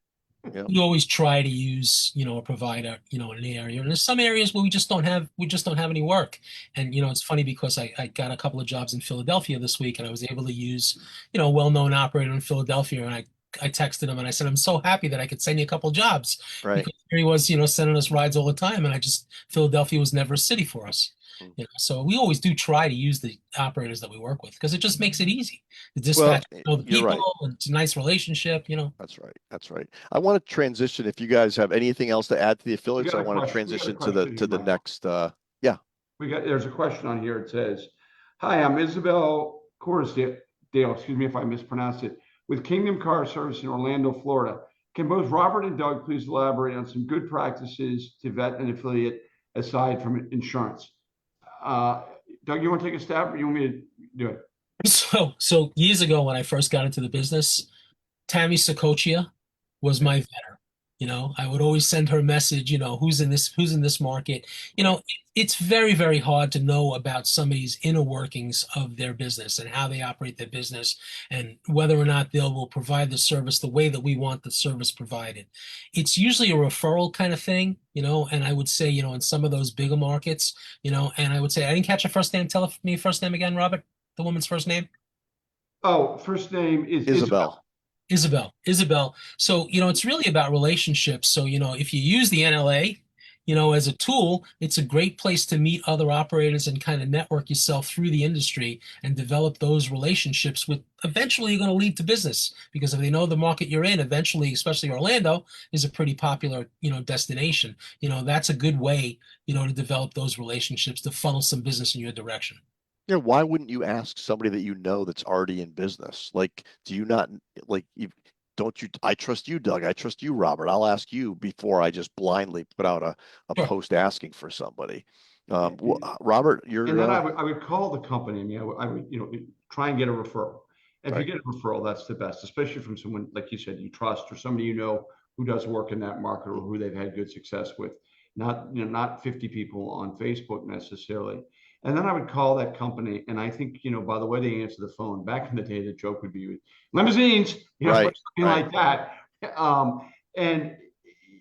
C: Yep.
B: We always try to use, a provider, in an area. And there's some areas where we just don't have any work. And it's funny because I got a couple of jobs in Philadelphia this week and I was able to use, a well-known operator in Philadelphia. And I texted him and I said, I'm so happy that I could send you a couple of jobs
C: Right.
B: because here he was, sending us rides all the time. And Philadelphia was never a city for us.
C: Mm.
B: So we always do try to use the operators that we work with because it just makes it easy. The
C: Well,
B: dispatch know the
C: you're
B: people,
C: right.
B: and it's a nice relationship.
C: That's right. That's right. I want to transition. If you guys have anything else to add to the
A: We
C: affiliates,
A: got
C: I
A: a
C: want to
A: question. We got a
C: transition to the
A: question
C: to
A: here,
C: the
A: Michael.
C: next. Yeah.
A: There's a question on here. It says, "Hi, I'm Isabel Corusdale. Excuse me if I mispronounced it. With Kingdom Car Service in Orlando, Florida. Can both Robert and Doug please elaborate on some good practices to vet an affiliate aside from insurance?" Uh, Doug, you want to take a stab, or you want me to do it?
B: So years ago when I first got into the business, Tammy Socochia was
C: Okay.
B: my vetter. I would always send her a message, who's in this market.
C: Right.
B: It's very, very hard to know about somebody's inner workings of their business and how they operate their business and whether or not they will provide the service the way that we want the service provided. It's usually a referral kind of thing, and I would say, in some of those bigger markets, and I would say, I didn't catch her first name. Tell me first name again, Robert, the woman's first name.
A: Oh, first name is Isabel.
C: Isabel.
B: Isabel. So, it's really about relationships. So, if you use the NLA, as a tool, it's a great place to meet other operators and kind of network yourself through the industry and develop those relationships with eventually going to lead to business because if they know the market you're in, eventually, especially Orlando is a pretty popular, destination. That's a good way, to develop those relationships to funnel some business in your direction.
C: Yeah, why wouldn't you ask somebody that you know that's already in business? Like, do you not like you don't you I trust you, Doug. I trust you, Robert. I'll ask you before I just blindly put out a
B: Sure.
C: post asking for somebody.
A: And,
C: Robert,
A: and
C: you're
A: then I would call the company. I mean, I would try and get a referral. If you
C: right.
A: get a referral, that's the best, especially from someone like you said you trust or somebody who does work in that market or who they've had good success with. Not 50 people on Facebook necessarily. And then I would call that company, and I think by the way they answer the phone. Back in the day, the joke would be limousines,
C: Right,
A: something
C: right,
A: like that. And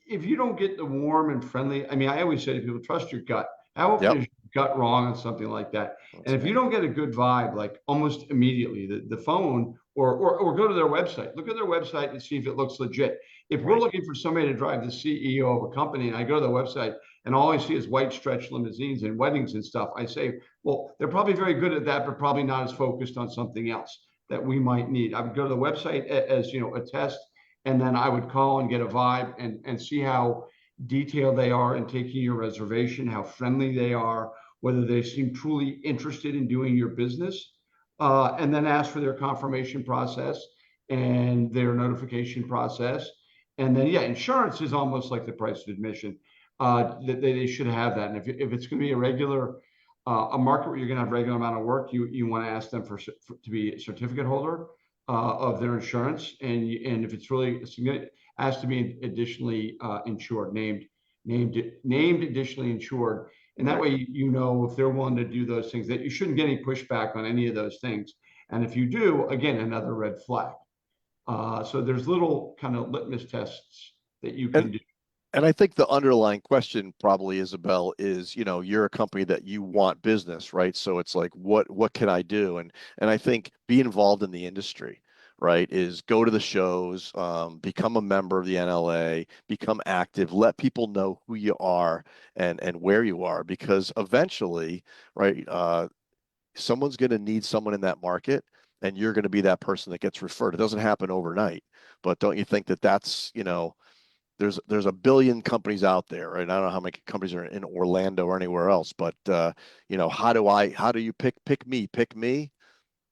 A: if you don't get the warm and friendly, I mean, I always say to people, trust your gut. How often
C: yep,
A: is your gut wrong on something like that? And
C: that's
A: if you
C: me.
A: don't get a good vibe, like almost immediately, the phone or go to their website, look at their website and see if it looks legit. If we're
C: Right.
A: looking for somebody to drive the CEO of a company and I go to their website and all I see is white stretch limousines and weddings and stuff, I say, well, they're probably very good at that, but probably not as focused on something else that we might need. I would go to the website as a test, and then I would call and get a vibe and see how detailed they are in taking your reservation, how friendly they are, whether they seem truly interested in doing your business, and then ask for their confirmation process and their notification process. And then, yeah, insurance is almost like the price of admission. They should have that. And if it's going to be a market where you're going to have regular amount of work, you want to ask them to be a certificate holder of their insurance. And if it's really significant, has to be additionally insured, named additionally insured. And that
C: Right.
A: way, if they're willing to do those things, that you shouldn't get any pushback on any of those things. And if you do, again, another red flag. So there's little kind of litmus tests that you
C: And
A: can do.
C: And I think the underlying question probably, Isabel, is, you're a company that you want business, right? So it's like, what can I do? And I think be involved in the industry, right? Is go to the shows, become a member of the NLA, become active, let people know who you are and where you are, because eventually, right, someone's going to need someone in that market, and you're going to be that person that gets referred. It doesn't happen overnight, but don't you think that there's a billion companies out there, right? I don't know how many companies are in Orlando or anywhere else, but how do you pick me,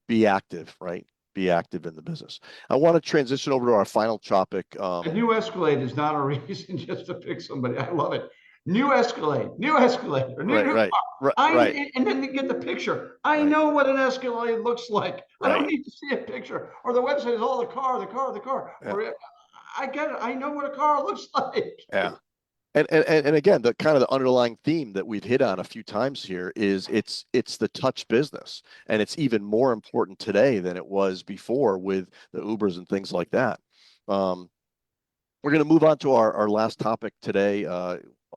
C: be active, right? Be active in the business. I want to transition over to our final topic.
A: A new Escalade is not a reason just to pick somebody. I love it. New Escalade, or
C: Right,
A: new
C: right,
A: car.
C: right, right,
A: And then to get the picture. I
C: right,
A: know what an Escalade looks like. I don't
C: right.
A: need to see a picture. Or the website is all the car, the car, the car.
C: Yeah,
A: Or I get it. I know what a car looks like.
C: yeah. And again, the kind of the underlying theme that we've hit on a few times here is it's the touch business, and it's even more important today than it was before with the Ubers and things like that. Um, We're going to move on to our last topic today.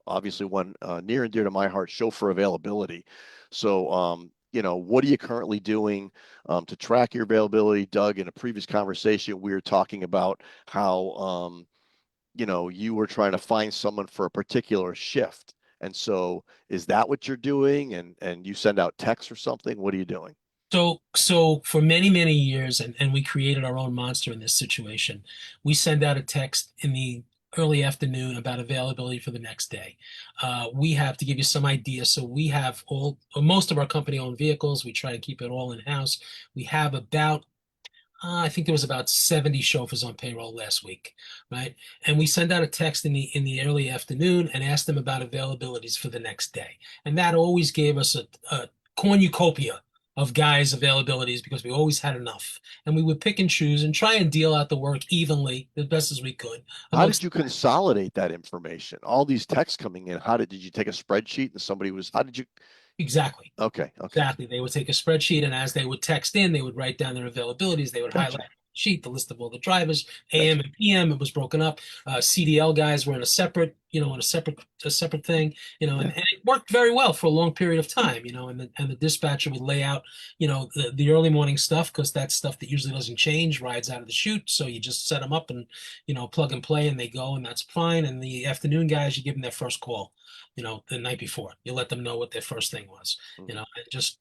C: Obviously, one near and dear to my heart, chauffeur availability. So, what are you currently doing to track your availability? Doug, in a previous conversation, we were talking about how, you were trying to find someone for a particular shift. And so, is that what you're doing? And you send out texts or something? What are you doing?
B: So for many, many years, and we created our own monster in this situation, we send out a text in the early afternoon about availability for the next day. We have to give you some idea. So we have most of our company-owned vehicles. We try to keep it all in-house. We have about I think there was about 70 chauffeurs on payroll last week, right? And we send out a text in the early afternoon and ask them about availabilities for the next day. And that always gave us a cornucopia of guys' availabilities because we always had enough. And we would pick and choose and try and deal out the work evenly as best as we could
C: How did
B: amongst
C: you consolidate that information? All these texts coming in. Did you take a spreadsheet and somebody was, how did you?
B: exactly.
C: Okay. Okay.
B: Exactly. They would take a spreadsheet, and as they would text in, they would write down their availabilities. They would highlight
C: Gotcha.
B: on the sheet the list of all the drivers, AM
C: Gotcha.
B: and PM. It was broken up. CDL guys were in a separate, in a separate thing,
C: Yeah.
B: and it worked very well for a long period of time, and the dispatcher would lay out, the early morning stuff because that's stuff that usually doesn't change, rides out of the chute. So you just set them up and, plug and play, and they go, and that's fine. And the afternoon guys, you give them their first call, the night before. You let them know what their first thing was,
C: Mhm.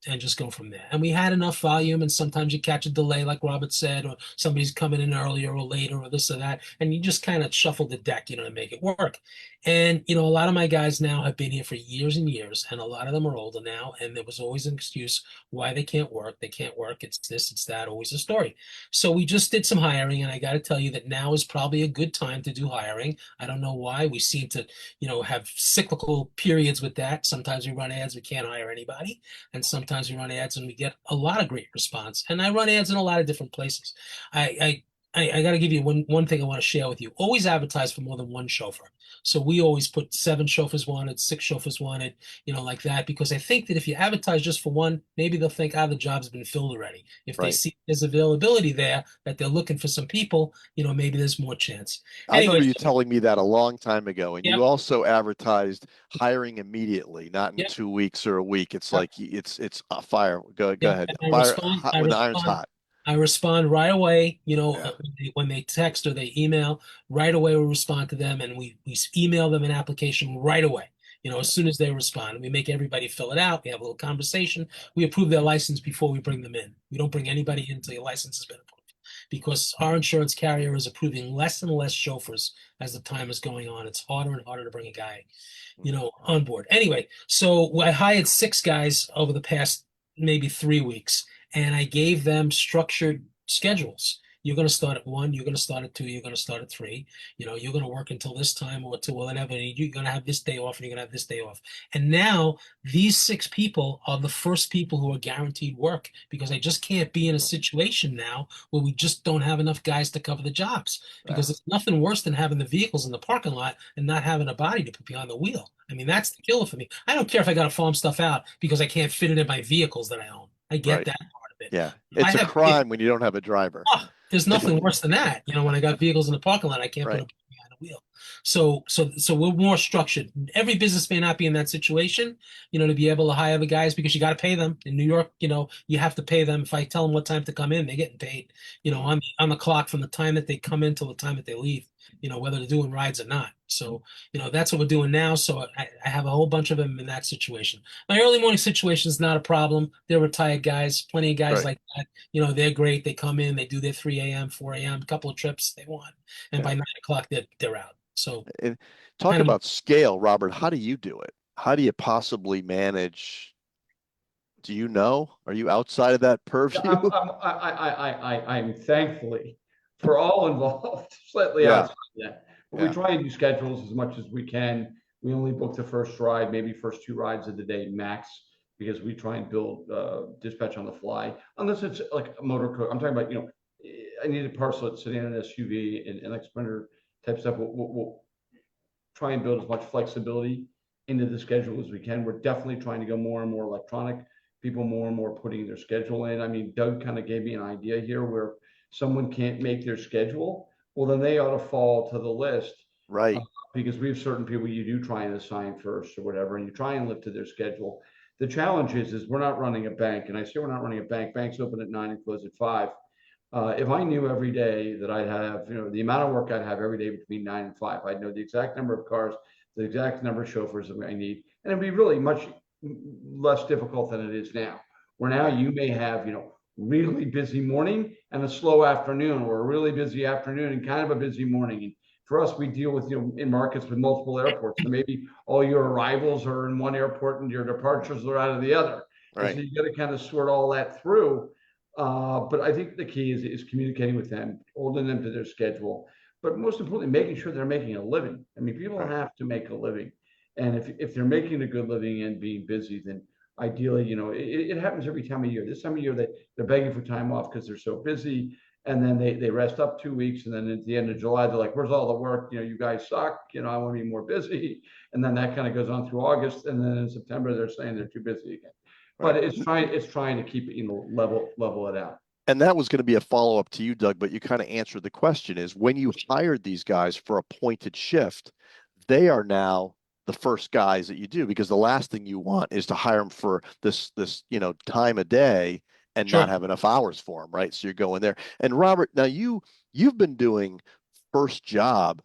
B: and just go from there. And we had enough volume, and sometimes you catch a delay, like Robert said, or somebody's coming in earlier or later or this or that, and you just kind of shuffle the deck, to make it work. And a lot of my guys now have been here for years and years, and a lot of them are older now, and there was always an excuse why they can't work. They can't work. It's this, it's that, always a story. So we just did some hiring, and I got to tell you that now is probably a good time to do hiring. I don't know why. We seem to, have cyclical periods with that. Sometimes we run ads, we can't hire anybody. And sometimes we run ads and we get a lot of great response. And I run ads in a lot of different places. I got to give you one thing I want to share with you. Always advertise for more than one chauffeur. So we always put 7 chauffeurs wanted, 6 chauffeurs wanted, like that, because I think that if you advertise just for one, maybe they'll think, the job's been filled already. If they
C: Right.
B: see there's availability there, that they're looking for some people, maybe there's more chance.
C: I remember
B: Anyways,
C: you telling me that a long time ago, and you
B: yep,
C: also advertised hiring immediately, not in
B: yep,
C: 2 weeks or a week. It's
B: yep,
C: like it's a fire. Go
B: yep.
C: ahead.
B: And I
C: Fire
B: respond,
C: hot
B: I
C: when the iron's
B: respond
C: hot.
B: I respond right away,
C: Yeah.
B: when they text or they email, right away we respond to them and we email them an application right away, as soon as they respond. We make everybody fill it out. We have a little conversation. We approve their license before we bring them in. We don't bring anybody in until your license has been approved because our insurance carrier is approving less and less chauffeurs as the time is going on. It's harder and harder to bring a guy,
C: Mhm.
B: on board. Anyway, so I hired 6 guys over the past maybe 3 weeks, and I gave them structured schedules. You're going to start at 1, you're going to start at 2, you're going to start at 3. You're going to work until this time or till whatever. You're going to have this day off and you're going to have this day off. And now these 6 people are the first people who are guaranteed work because I just can't be in a situation now where we just don't have enough guys to cover the jobs
C: Yeah.
B: because it's nothing worse than having the vehicles in the parking lot and not having a body to put behind the wheel. I mean, that's the killer for me. I don't care if I got to farm stuff out because I can't fit it in my vehicals that I own. I get
C: Right.
B: that part of it.
C: Yeah.
B: I
C: It's a
B: have,
C: crime when you don't have a driver.
B: there's nothing worse than that. When I got vehicles in the parking lot, I can't put
C: Right.
B: them behind the wheel. So we're more structured. Every business may not be in that situation, to be able to hire the guys because you got to pay them. In New York, you have to pay them. If I tell them what time to come in, they're getting paid,
C: Mhm.
B: on the clock from the time that they come in till the time that they leave, whether they're doing rides or not. So, that's what we're doing now. So I have a whole bunch of them in that situation. My early morning situation is not a problem. They're retired guys, plenty of guys
C: Right.
B: like that. They're great. They come in, they do their 3 a.m., 4 a.m., couple of trips they want, and
C: Yeah.
B: by 9 o'clock they're out. So
C: And talk
B: kind of
C: about scale, Robert. How do you do it? How do you possibly manage? Do you know? Are you outside of that
A: Yeah,
C: purview?
A: I'm thankfully for all involved, slightly
C: Yeah.
A: outside of that. But we
C: Yeah.
A: try and do schedules as much as we can. We only book the first ride, maybe first 2 rides of the day max, because we try and build dispatch on the fly. Unless it's like a motor coach. I'm talking about, I need a parcel that's sitting in an SUV and like Sprinter type stuff. We'll try and build as much flexibility into the schedule as we can. We're definitely trying to go more and more electronic. People more and more putting their schedule in. I mean, Doug kind of gave me an idea here where someone can't make their schedule. Well, then they ought to fall to the list uh,
C: Right.
A: because we have certain people you do try and assign first or whatever, and you try and lift to their schedule. The challenge is we're not running a bank, and I say we're not running a bank. Banks open at 9 and close at 5. If I knew every day that I'd have, the amount of work I'd have every day between 9 and 5, I'd know the exact number of cars, the exact number of chauffeurs that I need, and it'd be really much less difficult than it is now. Where now you may have, really busy morning and a slow afternoon, or a really busy afternoon and kind of a busy morning. And for us, we deal with, in markets with multiple airports. So maybe all your arrivals are in one airport and your departures are out of the other. And so
C: Right.
A: you got to kind of sort all that through. But I think the key is communicating with them, holding them to their schedule, but most importantly, making sure they're making a living. I mean, people
C: Right.
A: have to make a living, and if they're making a good living and being busy, then ideally, it happens every time of year. This time of year, they're begging for time off because they're so busy. And then they rest up 2 weeks. And then at the end of July, they're like, where's all the work? You guys suck. I want to be more busy. And then that kind of goes on through August. And then in September, they're saying they're too busy again. But
C: Right.
A: it's trying to keep it, level it out.
C: And that was going to be a follow-up to you, Doug, but you kind of answered the question is when you hired these guys for a pointed shift, they are now the first guys that you do because the last thing you want is to hire them for this time a day and not
B: Sure.
C: have enough hours for them, right? So you're going there. And Robert, now you've been doing first job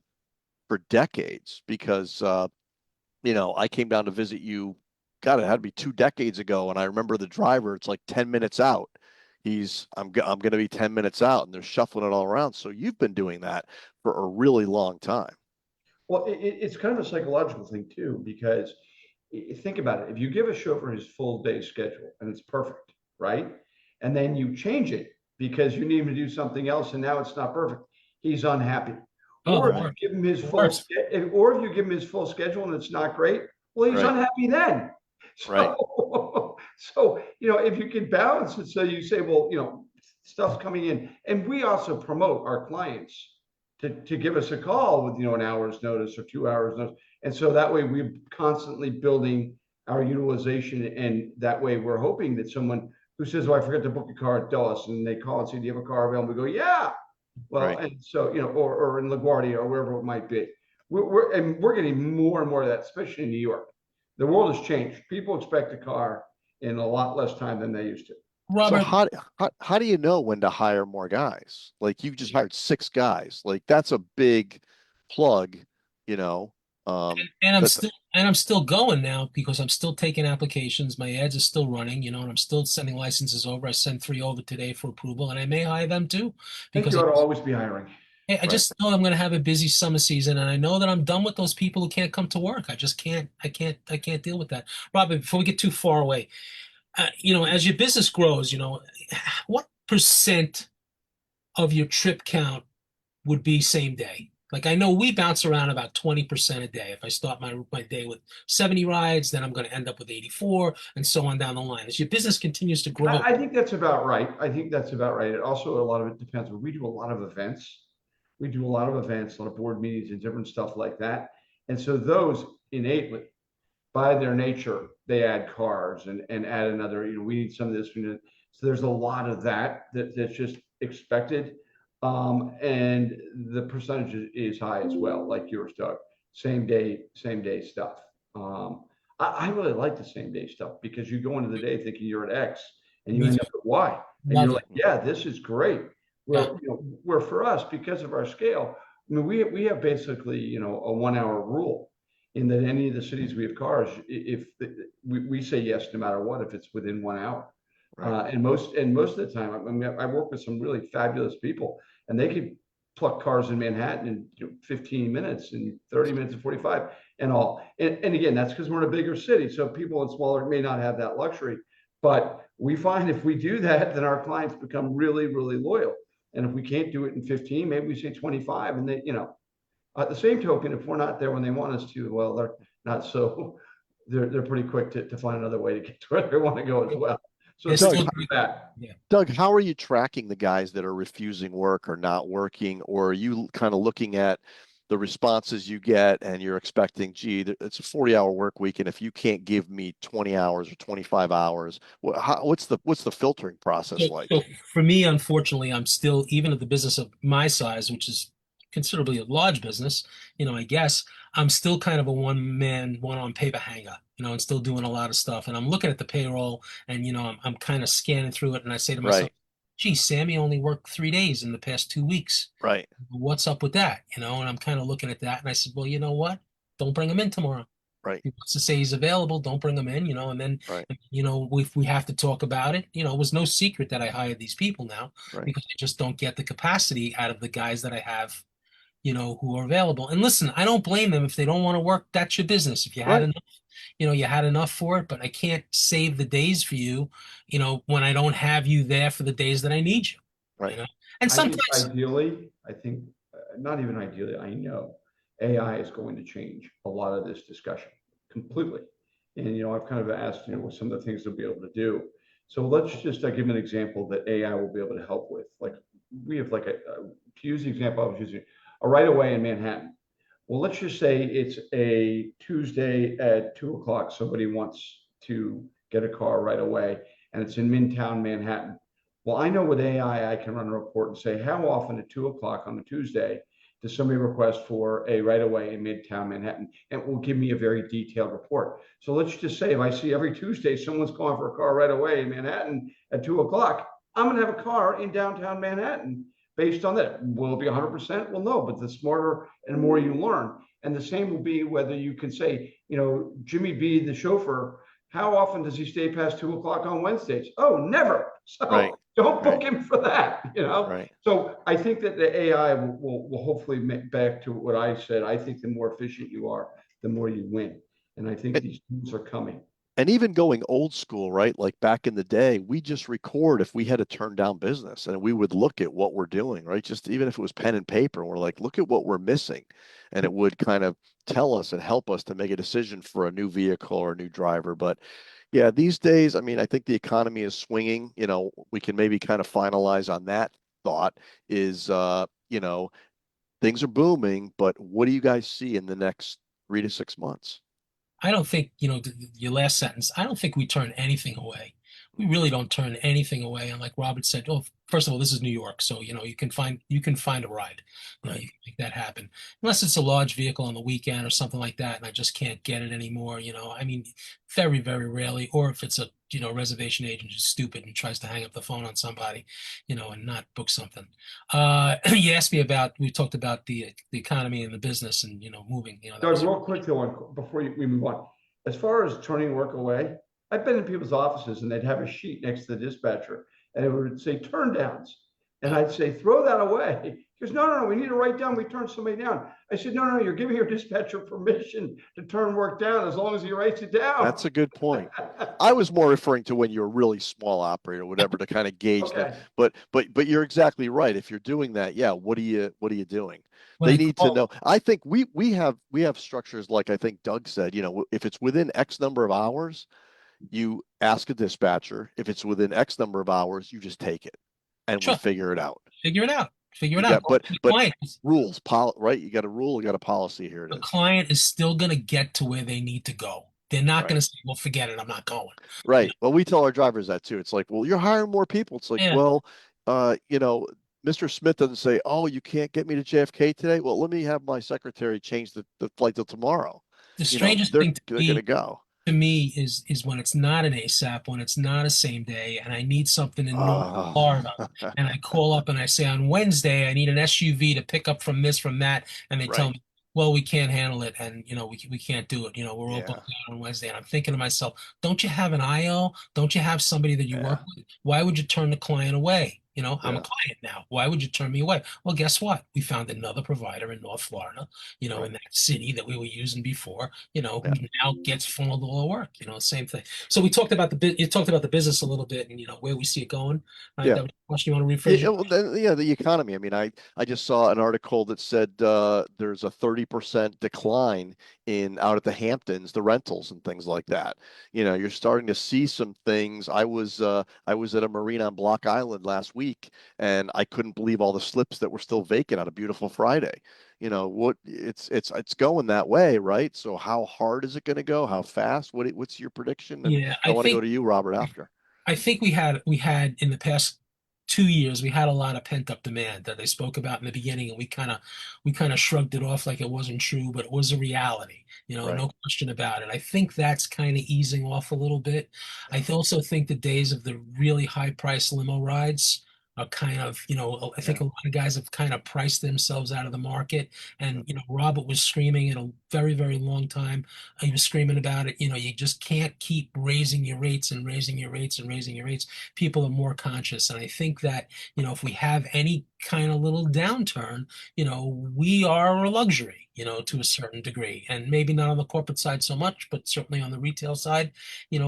C: for decades because I came down to visit you. God, it had to be 2 decades ago, and I remember the driver. It's like 10 minutes out. I'm going to be 10 minutes out, and they're shuffling it all around. So you've been doing that for a really long time.
A: Well, it's kind of a psychological thing too, because think about it. If you give a chauffeur his full day schedule and it's perfect, right? And then you change it because you need him to do something else and now it's not perfect, he's unhappy.
B: Oh,
A: Or
B: the
A: if you
B: worst.
A: give him his
B: The
A: full,
B: worst.
A: or if you give him his full schedule and it's not great, well, he's
C: Right,
A: unhappy then.
C: right,
A: So if you can balance it, so you say, well, stuff's coming in, and we also promote our clients to give us a call with an hour's notice or 2 hours notice, and so that way we're constantly building our utilization, and that way we're hoping that someone who says, "Oh, I forgot to book a car at Dulles," and they call and say, "Do you have a car available?" We go, "Yeah." Well,
C: right.
A: and so or in LaGuardia or wherever it might be, we're getting more and more of that, especially in New York. The world has changed. People expect a car in a lot less time than they used to.
C: So
B: Robert,
C: how do you know when to hire more guys? Like you just hired 6 guys. Like that's a big plug, you know.
B: and I'm
C: That
B: still and I'm still going now because I'm still taking applications. My ads are still running, and I'm still sending licenses over. I sent 3 over today for approval, and I may hire them too
A: I think
B: because
A: you ought to always be hiring.
B: I
C: right.
B: just know I'm going to have a busy summer season, and I know that I'm done with those people who can't come to work. I just can't. I can't deal with that. Robert, before we get too far away, as your business grows, what percent of your trip count would be same day? Like I know we bounce around about 20% a day. If I start my day with 70 rides, then I'm going to end up with 84 and so on down the line. As your business continues to grow.
A: I think that's about right. I think that's about right. It also, a lot of it depends. We do a lot of events. We do a lot of events, a lot of board meetings and different stuff like that. And so those innately, by their nature, they add cars and add another, we need some of this. So there's a lot of that's just expected. And the percentage is high as well, like yours, Doug. Same day stuff. I really like the same day stuff because you go into the day thinking you're at X and you
B: Me
A: end
B: too.
A: up at Y. And you're
B: Love it.
A: like, yeah, this is great.
B: Yeah.
A: Where for us, because of our scale, I mean, we have basically, a 1 hour rule in that any of the cities we have cars, if we say yes no matter what, if it's within 1 hour.
C: Right.
A: And most of the time, I mean, I work with some really fabulous people, and they could pluck cars in Manhattan in 15 minutes and 30 minutes and 45 and all. And again, that's because we're in a bigger city, so people in smaller may not have that luxury. But we find if we do that, then our clients become really, really loyal. And if we can't do it in 15, maybe we say 25, and at the same token, if we're not there when they want us to, well, they're not so, they're pretty quick to find another way to get to where they want to go as well. So
B: They're
A: it's
C: Doug,
B: still
A: good for that.
B: yeah.
C: Doug, how are you tracking the guys that are refusing work or not working, or are you kind of looking at the responses you get and you're expecting, gee, it's a 40-hour work week, and if you can't give me 20 hours or 25 hours, what's the filtering process
B: So
C: like?
B: for me, unfortunately, I'm still, even at the business of my size, which is considerably a large business, I guess I'm still kind of a one man, one on paper hanger, and still doing a lot of stuff. And I'm looking at the payroll and, I'm kind of scanning through it. And I say to myself,
C: Right,
B: gee, Sammy only worked 3 days in the past 2 weeks.
C: right,
B: What's up with that? And I'm kind of looking at that. And I said, well, you know what? Don't bring him in tomorrow.
C: right,
B: He wants to say he's available, don't bring him in, and then,
C: right,
B: if we have to talk about it, it was no secret that I hired these people now
C: right,
B: because I just don't get the capacity out of the guys that I have, who are available. And listen, I don't blame them if they don't want to work. That's your business. If you had
C: right,
B: enough, you had enough for it, but I can't save the days for you, when I don't have you there for the days that I need you, you
C: right,
B: know. And
A: I think
B: sometimes,
A: ideally, not even ideally, I know AI is going to change a lot of this discussion completely. And, I've kind of asked, what some of the things they'll be able to do. So let's just give an example that AI will be able to help with. Like we have to use the example I was using, a right of way in Manhattan. Well, let's just say it's a Tuesday at 2 o'clock. Somebody wants to get a car right away, and it's in Midtown Manhattan. Well, I know with AI, I can run a report and say, how often at 2 o'clock on a Tuesday does somebody request for a right away in Midtown Manhattan? And it will give me a very detailed report. So let's just say if I see every Tuesday someone's calling for a car right away in Manhattan at 2 o'clock, I'm going to have a car in downtown Manhattan based on that. Will it be 100%? Well, no, but the smarter and more you learn. And the same will be whether you can say, Jimmy B, the chauffeur, how often does he stay past 2 o'clock on Wednesdays? Oh, never. So
C: Right.
A: don't book
C: Right.
A: him for that,
C: Right.
A: So I think that the AI will hopefully make back to what I said. I think the more efficient you are, the more you win. And I think these tools are coming.
C: And even going old school, right? Like back in the day, we just record if we had to turn down business and we would look at what we're doing, right? Just even if it was pen and paper, and we're like, look at what we're missing. And it would kind of tell us and help us to make a decision for a new vehicle or a new driver. But yeah, these days, I mean, I think the economy is swinging. We can maybe kind of finalize on that thought is, things are booming, but what do you guys see in the next 3 to 6 months?
B: I don't think, your last sentence, I don't think we turn anything away. We really don't turn anything away. And like Robert said, oh, first of all, this is New York, so you can find a ride. You
C: Right.
B: can make that happen. Unless it's a large vehicle on the weekend or something like that, and I just can't get it anymore. I mean, very, very rarely, or if it's a reservation agent who's stupid and tries to hang up the phone on somebody, and not book something. You asked me about, we talked about the economy and the business and moving, that
A: Doug,
B: was
A: real quick though, before we move on, as far as turning work away, I've been in people's offices and they'd have a sheet next to the dispatcher and it would say turn downs. And I'd say, throw that away. He goes, no, no, no, we need to write down we turn somebody down. I said, no, no, no, you're giving your dispatcher permission to turn work down as long as he writes it down.
C: That's a good point. I was more referring to when you're a really small operator, whatever, to kind of gauge the.
A: Okay.
C: But you're exactly right. If you're doing that, yeah, what are you doing?
B: what
C: They
B: I
C: need to
B: call
C: know. I think we have structures like I think Doug said. If it's within X number of hours, you ask a dispatcher. If it's within X number of hours, you just take it, and we
B: sure,
C: figure it out.
B: figure it out. Figure
C: You
B: it out.
C: got, but
B: The
C: but
B: client is,
C: rules, right? You got a rule, you got a policy. Here it
B: the
C: is.
B: client is still going to get to where they need to go. They're not going
C: Right.
B: to say, "Well, forget it, I'm not going." You
C: Right. Well, we tell our drivers that too. It's like, well, you're hiring more people. It's like,
B: Yeah.
C: well, uh, you know, Mr. Smith doesn't say, oh, you can't get me to JFK today. Well, let me have my secretary change the flight till tomorrow.
B: The strangest
C: They're
B: thing to
C: they're gonna
B: me
C: go.
B: is when it's not an ASAP, when it's not a same day, and I need something in North
C: Uh,
B: Florida, and I call up and I say on Wednesday I need an SUV to pick up from this from that, and they tell
C: right.
B: me, well, we can't handle it, and we can't do it. We're all
C: Yeah.
B: booked out on Wednesday, and I'm thinking to myself, don't you have an IO? Don't you have somebody that you work
C: Yeah.
B: with? Why would you turn the client away? I'm a
C: Yeah.
B: client now. Why would you turn me away? Well, guess what? We found another provider in North Florida,
C: Right.
B: in that city that we were using before, who
C: Yeah.
B: now gets funneled all the work, same thing. So we talked about you talked about the business a little bit and where we see it going, right?
C: Yeah.
B: That was the question. You want to rephrase
C: Yeah,
B: your
C: well, then, yeah, the economy. I mean, I just saw an article that said there's a 30% decline in out at the Hamptons, the rentals and things like that. You're starting to see some things. I was at a marina on Block Island last week, and I couldn't believe all the slips that were still vacant on a beautiful Friday. What it's going that way, right? So how hard is it going to go? How fast? What's your prediction? And
B: Yeah,
C: I want to go to you, Robert, after.
B: I think we had in the past 2 years we had a lot of pent up demand that they spoke about in the beginning, and we kind of shrugged it off like it wasn't true, but it was a reality,
C: Right.
B: no question about it. I think that's kind of easing off a little bit.
C: Yeah.
B: Also think the days of the really high price limo rides are kind of, I think
C: Yeah.
B: a lot of guys have kind of priced themselves out of the market.
C: Yeah.
B: And Robert was screaming in a very, very long time. He was screaming about it. You just can't keep raising your rates and raising your rates and raising your rates. People are more conscious. And I think that, if we have any kind of little downturn, we are a luxury, to a certain degree. And maybe not on the corporate side so much, but certainly on the retail side,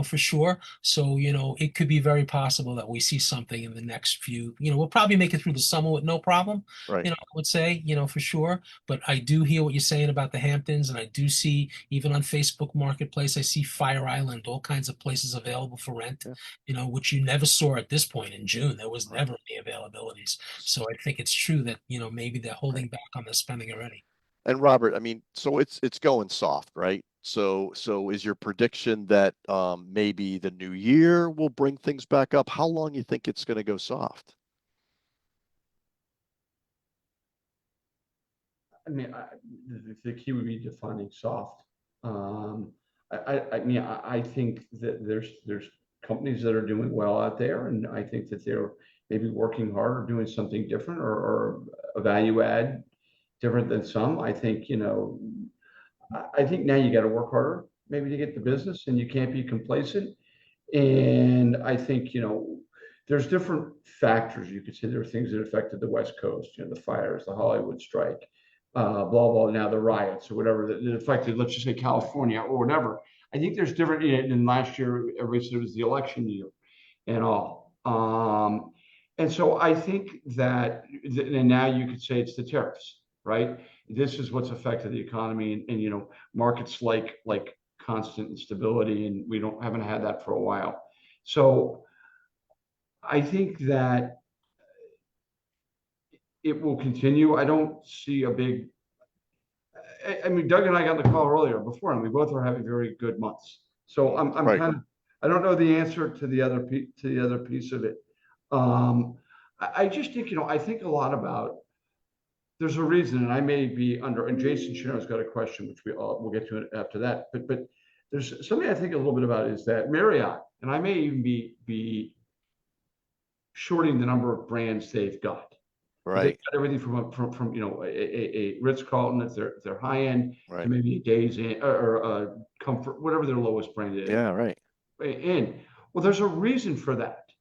B: for sure. So, it could be very possible that we see something in the next few, we'll probably make it through the summer with no problem,
C: Right.
B: I would say, for sure. But I do hear what you're saying about the Hamptons, and I do see, even on Facebook Marketplace, I see Fire Island, all kinds of places available for rent,
C: Yeah.
B: which you never saw at this point in June. There was
C: Right.
B: never any availabilities. So I think it's true that, maybe they're
C: Right.
B: holding back on their spending already.
C: And Robert, I mean, so it's going soft, right? So is your prediction that maybe the new year will bring things back up? How long you think it's going to go soft?
A: I mean, the key would be defining soft. Um, I mean, I think that there's companies that are doing well out there, and I think that they're maybe working hard or doing something different or a value add different than some. I think, I think now you got to work harder maybe to get the business, and you can't be complacent. And I think, there's different factors. You could say there are things that affected the West Coast, the fires, the Hollywood strike, blah, blah, now the riots or whatever that affected, let's just say California or whatever. I think there's different, than last year, everybody said it was the election year and all. And so I think that, and now you could say it's the tariffs, right? This is what's affected the economy and markets like constant instability, and we haven't had that for a while. So I think that it will continue. I don't see a big. I mean, Doug and I got on the call earlier before, and we both are having very good months. So I'm
C: Right.
A: kind of. I don't know the answer to the other piece of it. I just think I think a lot about. There's a reason, and I may be under. And Jason Chino's got a question, which we'll get to it after that. But there's something I think a little bit about is that Marriott, and I may even be shorting the number of brands they've got. But they've
C: Right.
A: got everything from a Ritz-Carlton at their high end to
C: Right.
A: maybe a Days Inn or Comfort, whatever their lowest brand is.
C: Yeah. Right.
A: In well, there's a reason for that,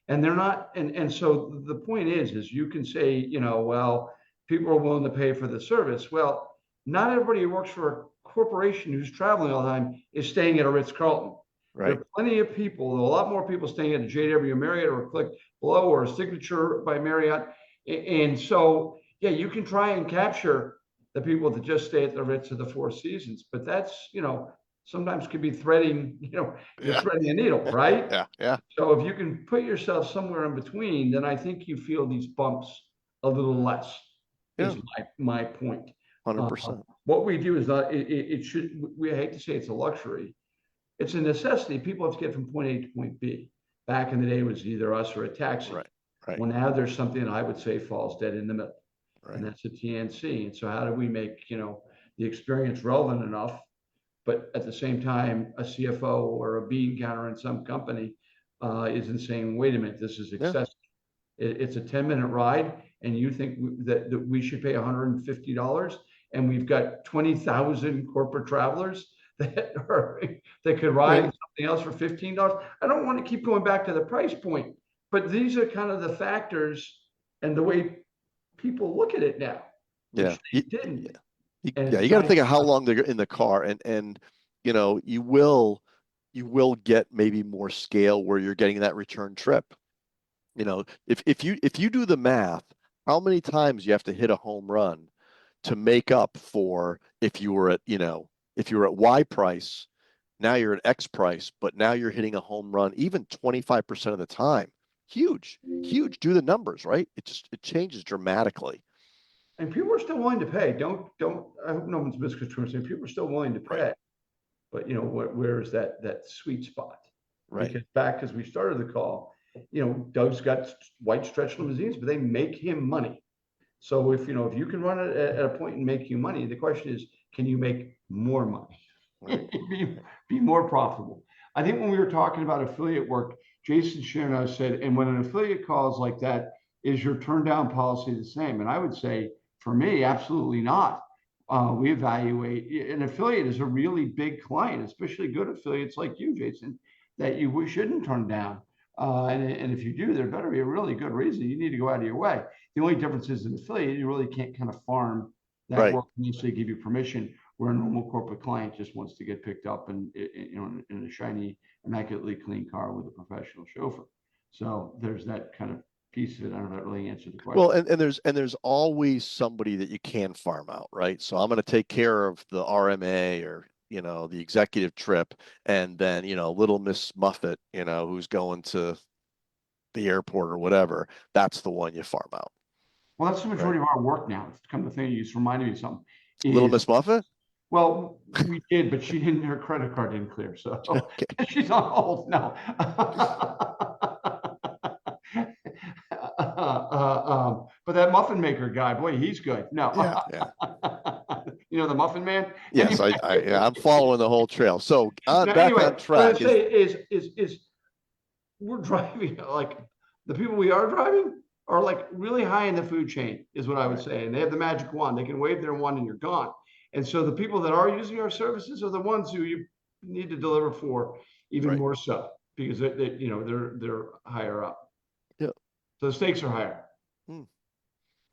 A: and they're not. And so the point is you can say well, people are willing to pay for the service. Well, not everybody who works for a corporation who's traveling all the time is staying at a Ritz-Carlton. There
C: Right.
A: are plenty of people, a lot more people staying at a JW Marriott or a Click Below or a Signature by Marriott. And so, yeah, you can try and capture the people that just stay at the Ritz or the Four Seasons, but that's, sometimes could be threading, you're
C: Yeah.
A: threading a needle, right?
C: Yeah. Yeah.
A: So if you can put yourself somewhere in between, then I think you feel these bumps a little less,
C: Yeah.
A: is my point.
C: 100%.
A: What we do is not, it should, we hate to say it's a luxury. It's a necessity. People have to get from point A to point B. Back in the day, it was either us or a taxi.
C: Right. Right.
A: Well, now there's something that I would say falls dead in the middle, and
C: Right.
A: that's a TNC. And so how do we make, the experience relevant enough, but at the same time, a CFO or a bean counter in some company isn't saying, wait a minute, this is
C: Yeah.
A: excessive. It's a 10-minute ride, and you think that we should pay $150, and we've got 20,000 corporate travelers that could ride
C: Right.
A: something else for $15. I don't want to keep going back to the price point, but these are kind of the factors and the way people look at it now,
C: Yeah.
A: which they didn't. And
C: Yeah. You got to think of how long they're in the car, and you will get maybe more scale where you're getting that return trip. If you do the math, how many times you have to hit a home run to make up for if you were at Y price, now you're at X price, but now you're hitting a home run even 25% of the time. Huge, huge. Do the numbers, right? It changes dramatically.
A: and people are still willing to pay. Don't. I hope no one's misconstruing saying people are still willing to
C: Right.
A: pay, but where is that sweet spot?
C: Right.
A: Because back as we started the call, Doug's got white stretch limousines, but they make him money. So if you can run it at a point and make you money, the question is, can you make more money?
C: Right.
A: be more profitable. I think when we were talking about affiliate work, Jason Sherno said, and when an affiliate calls like that, is your turn down policy the same? And I would say, for me, absolutely not. We evaluate an affiliate is a really big client, especially good affiliates like you, Jason, that we shouldn't turn down. And if you do, there better be a really good reason. You need to go out of your way. The only difference is an affiliate, you really can't kind of farm that
C: Right.
A: work unless they give you permission, where a normal corporate client just wants to get picked up and, you know, in a shiny, immaculately clean car with a professional chauffeur. So there's that kind of piece of it. I don't know if that really answered the
C: Well,
A: question.
C: and there's always somebody that you can farm out, right? So I'm going to take care of the RMA or, the executive trip, and then, little Miss Muffet, who's going to the airport or whatever, that's the one you farm out,
A: Well, that's the
C: right?
A: majority of our work now. It's come to think, you just reminded me of something.
C: Little
A: Is
C: Miss Muffet?
A: Well, we did, but she didn't. Her credit card didn't clear, so
C: Okay.
A: she's on hold. No. But that muffin maker guy, boy, he's good.
C: Yeah,
A: No.
C: yeah.
A: You know the Muffin Man.
C: Yes,
A: Anyway,
C: yeah, I'm following the whole trail. So
A: no,
C: back on
A: anyway, what I
C: track is
A: say is we're driving like the people we are driving are like really high in the food chain, is what I would
C: right,
A: say. And they have the magic wand. They can wave their wand and you're gone. And so the people that are using our services are the ones who you need to deliver for even
C: right.
A: more so because they're higher up.
C: Yeah.
A: So the stakes are higher.
C: Hmm.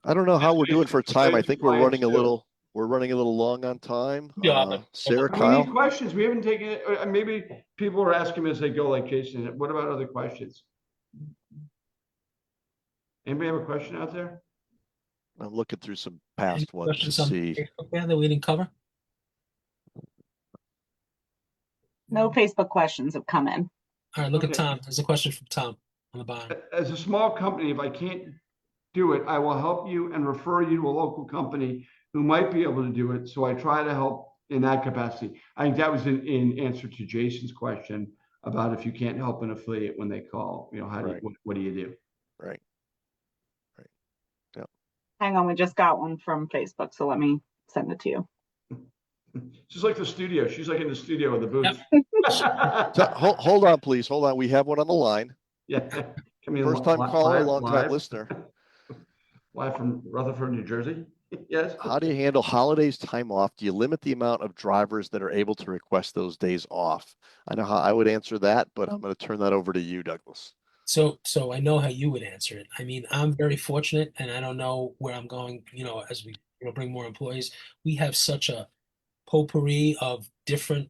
C: I don't know how we're doing for time. I
A: Related to
C: think
A: clients too.
C: we're running a little long on time.
B: Yeah.
C: Sarah,
A: And we need
C: Kyle.
A: questions. We haven't taken it. Maybe people are asking me as they go, like Jason, what about other questions? Anybody have a question out there?
C: I'm looking through some
B: Any
C: past ones to
B: questions on
C: see.
B: Facebook there that we didn't cover?
D: No Facebook questions have come in.
B: All right, look at
A: Okay.
B: Tom. There's a question from Tom on the bottom.
A: As a small company, if I can't do it, I will help you and refer you to a local company who might be able to do it. So I try to help in that capacity. I think that was in answer to Jason's question about if you can't help an affiliate when they call, how do you,
C: Right,
A: what do you do?
C: right, right. Yeah.
D: Hang on, we just got one from Facebook, so let me send it to you.
A: Just like the studio. She's like in the studio with the booth.
C: So, hold on, please. Hold on. We have one on the line.
A: Yeah. Come in
C: First time caller, long time
A: live,
C: listener.
A: live from Rutherford, New Jersey. Yes.
C: How do you handle holidays, time off? Do you limit the amount of drivers that are able to request those days off? I know how I would answer that, but I'm going to turn that over to you, Douglas.
B: So I know how you would answer it. I mean, I'm very fortunate, and I don't know where I'm going, as we bring more employees. We have such a potpourri of different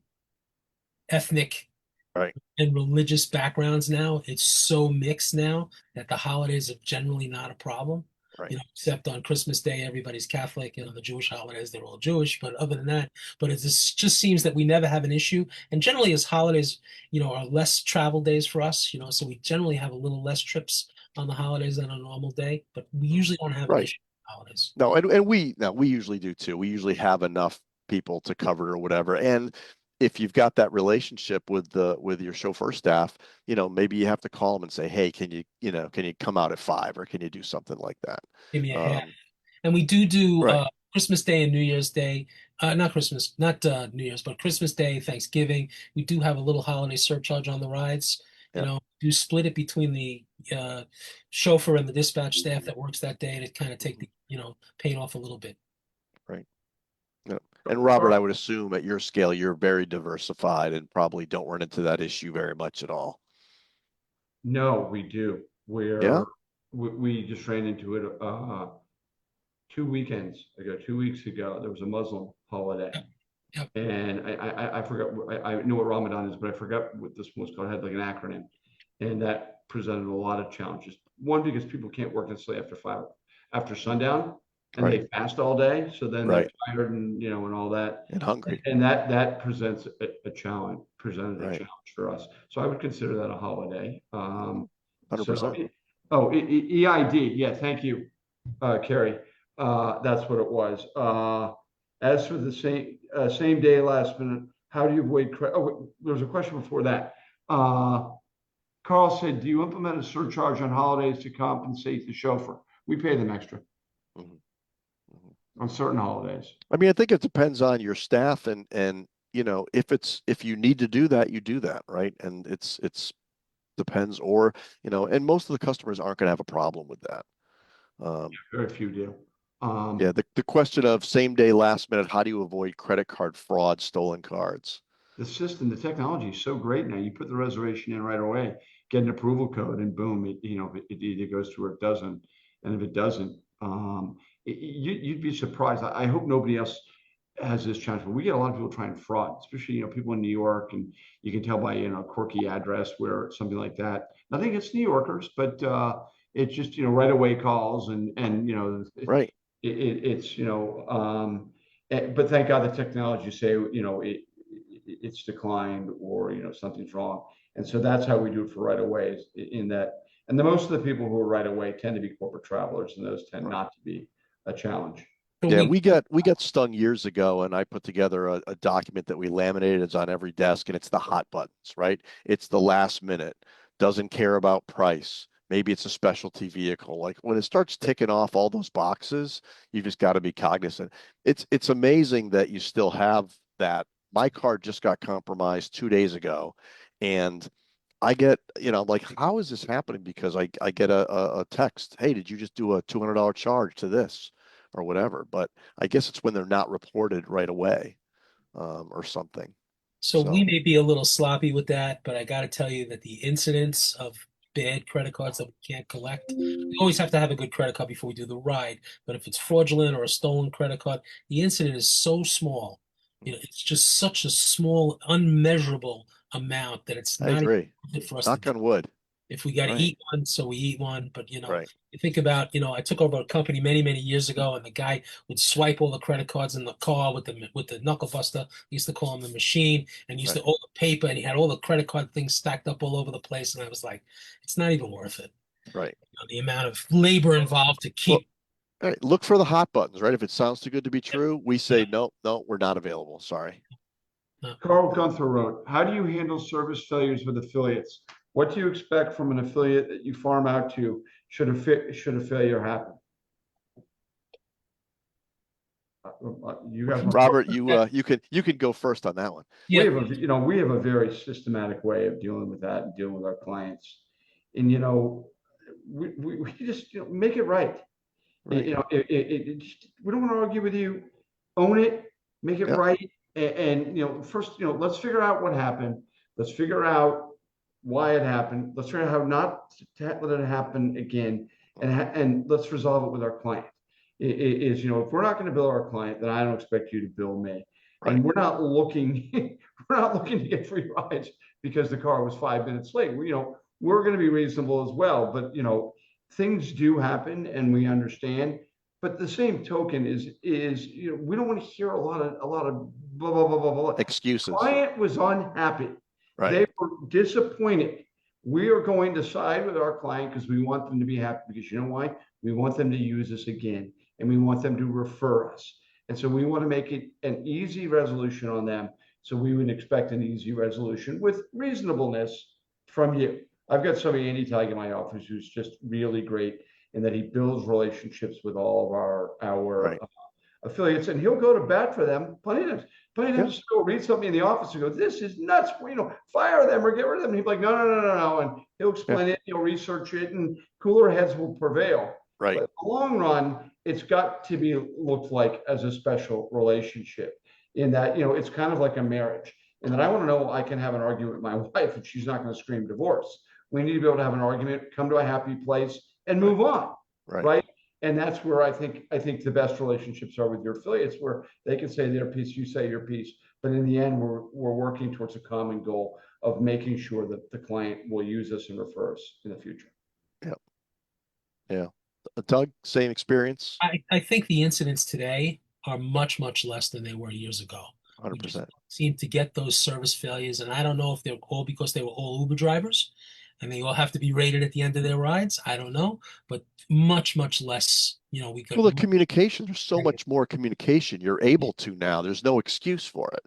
B: ethnic
C: Right,
B: and religious backgrounds now. It's so mixed now that the holidays are generally not a problem.
C: right,
B: Except on Christmas Day, everybody's Catholic. The Jewish holidays, they're all Jewish. But other than that, just seems that we never have an issue. And generally, as holidays, are less travel days for us. So we generally have a little less trips on the holidays than a normal day. But we usually don't have an
C: right.
B: issue with holidays.
C: No, and we usually do too. We usually have enough people to cover or whatever. And if you've got that relationship with your chauffeur staff, maybe you have to call them and say, hey, can you come out at 5 or can you do something like that?
B: Give me a half.
C: Um,
B: And we do
C: right.
B: Christmas Day and New Year's Day. Not Christmas, not New Year's, but Christmas Day, Thanksgiving. We do have a little holiday surcharge on the rides.
C: Yeah.
B: Do split it between the chauffeur and the dispatch staff that works that day to kind of take the, pain off a little bit.
C: Right. Yeah. And Robert, I would assume at your scale, you're very diversified and probably don't run into that issue very much at all.
A: No, we do.
C: Yeah.
A: We just ran into it 2 weekends ago, 2 weeks ago. There was a Muslim holiday.
B: Yep.
A: And I forgot, I know what Ramadan is, but I forgot what this one was called. It had like an acronym. And that presented a lot of challenges. One, because people can't work necessarily after sundown, and
C: Right.
A: they fast all day. So then
C: Right.
A: they're tired and all that.
C: And hungry.
A: And that presents a challenge, presented a
C: Right.
A: challenge for us. So I would consider that a holiday.
C: 100%.
A: EID. Yeah, thank you, Carrie. That's what it was. As for the same day, last minute, how do you avoid there was a question before that. Carl said, do you implement a surcharge on holidays to compensate the chauffeur? We pay them extra
C: Mhm. Mhm.
A: on certain holidays.
C: I mean, I think it depends on your staff and if you need to do that, you do that, right? And it's depends or and most of the customers aren't going to have a problem with that.
A: Very few do.
C: Yeah, the question of same day, last minute, how do you avoid credit card fraud, stolen cards?
A: The system, the technology is so great now. You put the reservation in right away. get an approval code, and boom, it either goes through or it doesn't. And if it doesn't, you'd be surprised. I hope nobody else has this challenge, but we get a lot of people trying fraud, especially people in New York, and you can tell by a quirky address where something like that. Nothing against New Yorkers, but it's just right away calls, and
C: Right.
A: it's but thank God the technology say it's declined, or something's wrong, and so that's how we do it for right away, in that. And the most of the people who are right away tend to be corporate travelers, and those tend not to be a challenge.
B: So
C: Yeah, we got stung years ago, and I put together a document that we laminated. It's on every desk, and it's the hot buttons, right? It's the last minute, doesn't care about price. Maybe it's a specialty vehicle. Like when it starts ticking off all those boxes, you just got to be cognizant. It's amazing that you still have that. My car just got compromised 2 days ago, and I get, like, how is this happening? Because I get a text, hey, did you just do a $200 charge to this or whatever? But I guess it's when they're not reported right away, or something.
B: So we
C: So,
B: may be a little sloppy with that, but I got to tell you that the incidence of bad credit cards that we can't collect, we always have to have a good credit card before we do the ride. But if it's fraudulent or a stolen credit card, the incident is so small. It's just such a small, unmeasurable amount that it's
C: I
B: not even
C: agree.
B: worth it for us to
C: Knock
B: do.
C: on wood.
B: If we got to
C: Right.
B: eat one, so we eat one. But
C: Right.
B: you think about, I took over a company many, many years ago, and the guy would swipe all the credit cards in the car with the knuckle buster. We used to call him the machine, and he used
C: Right.
B: to all the paper, and he had all the credit card things stacked up all over the place. And I was like, it's not even worth it.
C: Right.
B: The amount of labor involved to
C: Well,
B: keep.
C: all right, look for the hot buttons, right? If it sounds too good to be true, we
B: Yeah,
C: say no, no, we're not available. Sorry.
A: Carl
C: Yeah.
A: Gunther wrote, how do you handle service failures with affiliates? What do you expect from an affiliate that you farm out to should a failure happen? You guys want
C: Robert, you can go first on that one.
B: yeah.
A: we have a very systematic way of dealing with that and dealing with our clients. And we just make it right.
C: Right.
A: We don't want to argue with you. Own it, make it
C: Yep.
A: right, and first, let's figure out what happened. Let's figure out why it happened. Let's figure out how not to let it happen again, and let's resolve it with our client. If we're not going to bill our client, then I don't expect you to bill me.
C: Right.
A: And we're not looking we're not looking to get free rides because the car was 5 minutes late. We're going to be reasonable as well, but things do happen, and we understand. But the same token is we don't want to hear a lot of blah blah blah blah blah.
C: Excuses.
A: Client was unhappy.
C: Right.
A: They were disappointed. We are going to side with our client because we want them to be happy, because you know why? We want them to use us again, and we want them to refer us. And so we want to make it an easy resolution on them. So we would expect an easy resolution with reasonableness from you. I've got somebody, Andy Tig, in my office, who's just really great in that he builds relationships with all of our
C: Right.
A: affiliates, and he'll go to bat for them. Plenty of
C: Yep.
A: times, go read something in the office and go, "This is nuts." Fire them or get rid of them. And he'd be like, "No, no, no, no, no," and he'll explain it. He'll research it, and cooler heads will prevail.
C: Right.
A: But in the long run, it's got to be looked like as a special relationship, in that it's kind of like a marriage. And that I want to know I can have an argument with my wife and she's not going to scream divorce. We need to be able to have an argument, come to a happy place, and move on. Right. And that's where I think the best relationships are with your affiliates, where they can say their piece, you say your piece, but in the end, we're working towards a common goal of making sure that the client will use us and refer us in the future.
C: Yep. Yeah. Doug, same experience.
B: I think the incidents today are much, much less than they were years ago. We just
C: 100%.
B: seem to get those service failures, and I don't know if they're all because they were all Uber drivers and they all have to be rated at the end of their rides. I don't know, but much, much less. We could.
C: Well, the communication, there's so much more communication. You're able to now. There's no excuse for it.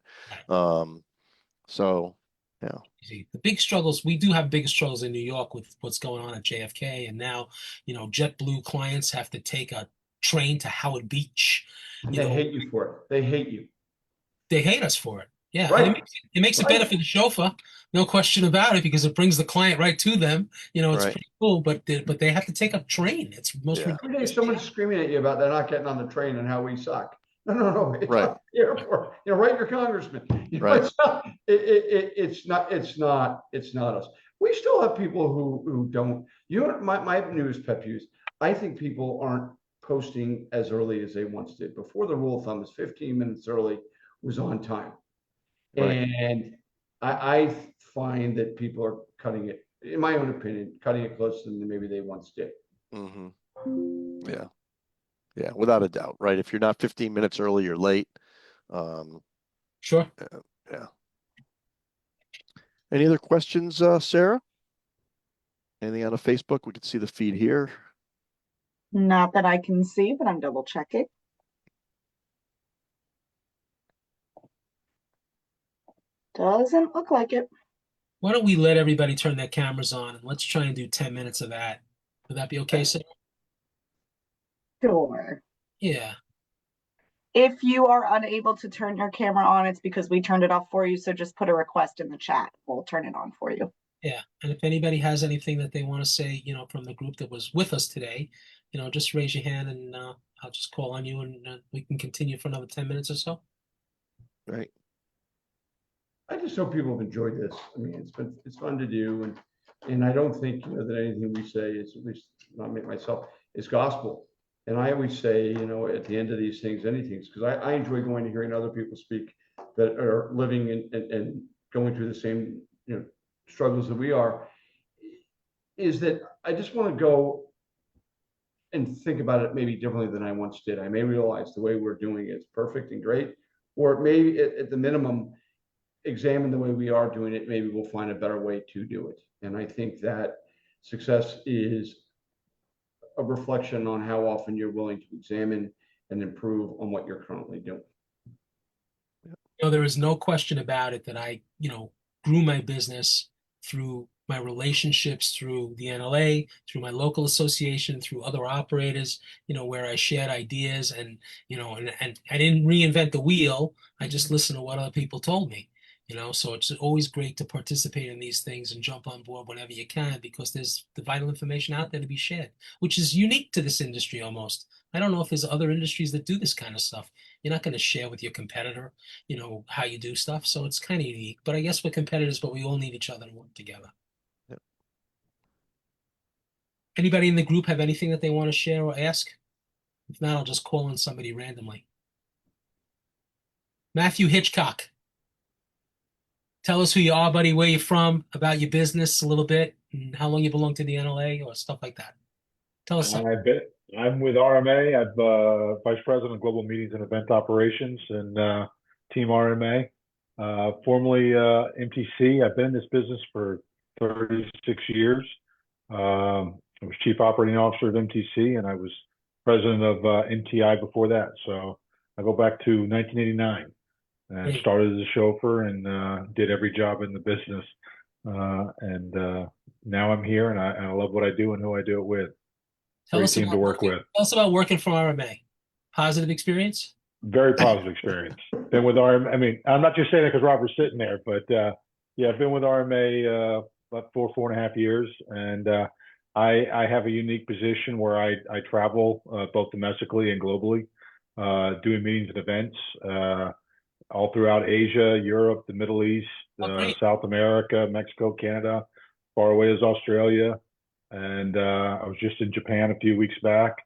C: So, yeah.
B: The big struggles, we do have big struggles in New York with what's going on at JFK, and now, JetBlue clients have to take a train to Howard Beach.
A: They hate you for it. They hate you.
B: They hate us for it. Yeah,
A: right.
B: And it makes it better for the chauffeur, no question about it, because it brings the client right to them. It's pretty cool, but they have to take a train. It's most ridiculous.
A: Someone's screaming at you about they're not getting on the train and how we suck. No. It's
C: right.
A: not the airport. Write your congressman.
C: Right.
A: It's not us. We still have people who don't. You know, my newest pet peeves. I think people aren't posting as early as they once did. Before, the rule of thumb is 15 minutes early was on time.
C: Right.
A: And I find that people are cutting it, in my own opinion, cutting it closer than maybe they once did.
C: Hmm. Yeah. Yeah. Without a doubt. Right. If you're not 15 minutes early, you're late. Um,
B: Sure.
C: yeah. Any other questions, Sarah? Anything on the Facebook? We can see the feed here.
D: Not that I can see, but I'm double checking. Doesn't look like it.
B: Why don't we let everybody turn their cameras on and let's try and do 10 minutes of that. Would that be okay, Sarah?
D: Sure.
B: Yeah.
D: If you are unable to turn your camera on, it's because we turned it off for you. So just put a request in the chat. We'll turn it on for you.
B: Yeah. And if anybody has anything that they want to say, from the group that was with us today, just raise your hand and I'll just call on you and we can continue for another 10 minutes or so.
C: Right.
A: I just hope people have enjoyed this. I mean, it's fun to do, and I don't think that anything we say is, at least not me myself, is gospel. And I always say, at the end of these things, anything, because I enjoy going and hearing other people speak that are living and going through the same struggles that we are. Is that I just want to go and think about it maybe differently than I once did. I may realize the way we're doing it is perfect and great, or maybe at the minimum, examine the way we are doing it. Maybe we'll find a better way to do it. And I think that success is a reflection on how often you're willing to examine and improve on what you're currently doing.
B: There is no question about it that I, grew my business through my relationships through the NLA, through my local association, through other operators, where I shared ideas and, and I didn't reinvent the wheel. I just listened to what other people told me, so it's always great to participate in these things and jump on board whenever you can, because there's the vital information out there to be shared, which is unique to this industry almost. I don't know if there's other industries that do this kind of stuff. You're not going to share with your competitor, how you do stuff. So it's kind of unique. But I guess we're competitors, but we all need each other to work together.
C: Yep.
B: Anybody in the group have anything that they want to share or ask? If not, I'll just call on somebody randomly. Matthew Hitchcock. Tell us who you are, buddy, where you're from, about your business a little bit, and how long you belong to the NLA or stuff like that. Tell us something.
E: I'm with RMA. I'm Vice President of Global Meetings and Event Operations and Team RMA. Formerly MTC. I've been in this business for 36 years. I was Chief Operating Officer of MTC, and I was President of MTI before that. So I go back to 1989 and started as a chauffeur and did every job in the business. Now I'm here, and I love what I do and who I do it with. Great team to work with.
B: Tell us about working for RMA. Positive experience?
E: Very positive experience. Been with RMA. I mean, I'm not just saying it because Robert's sitting there, but yeah, I've been with RMA about 4.5 years, and I have a unique position where I travel both domestically and globally, doing meetings and events all throughout Asia, Europe, the Middle East, South America, Mexico, Canada, far away as Australia. And I was just in Japan a few weeks back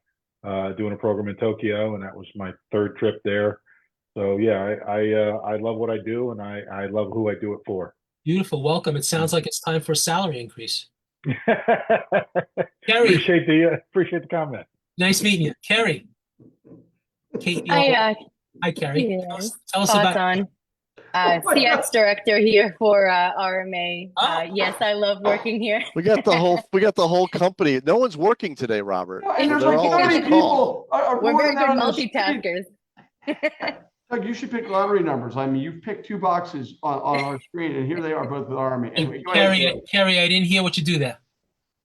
E: doing a program in Tokyo, and that was my third trip there. So yeah, I love what I do, and I love who I do it for.
B: Beautiful. Welcome. It sounds like it's time for a salary increase.
E: Kerry. Appreciate the comment.
B: Nice meeting you. Kerry. Kate, hi, Kerry.
F: Yes.
B: Tell us about
F: on. CX director here for RMA. Yes, I love working here.
C: We got the whole company. No one's working today, Robert.
A: And there's like 30 people.
F: We're very good multitaskers.
A: Doug, you should pick lottery numbers. I mean, you've picked two boxes on our screen, and here they are, both with RMA. Anyway,
B: Kerry, I didn't hear what you do there.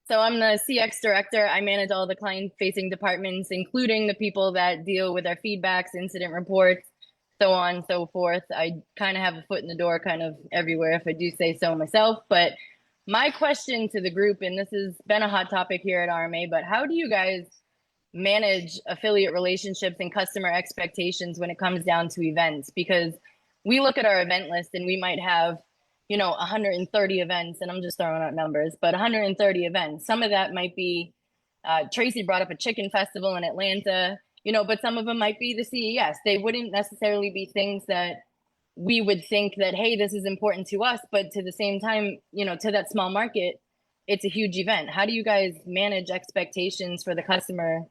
F: So I'm the CX director. I manage all the client-facing departments, including the people that deal with our feedbacks, incident reports, so on and so forth. I kind of have a foot in the door kind of everywhere, if I do say so myself. But my question to the group, and this has been a hot topic here at RMA, but how do you guys manage affiliate relationships and customer expectations when it comes down to events? Because we look at our event list and we might have 130 events, and I'm just throwing out numbers, but 130 events. Some of that might be, Tracy brought up a chicken festival in Atlanta, but some of them might be the CES. They wouldn't necessarily be things that we would think that, hey, this is important to us, but to the same time, to that small market, it's a huge event. How do you guys manage expectations for the customer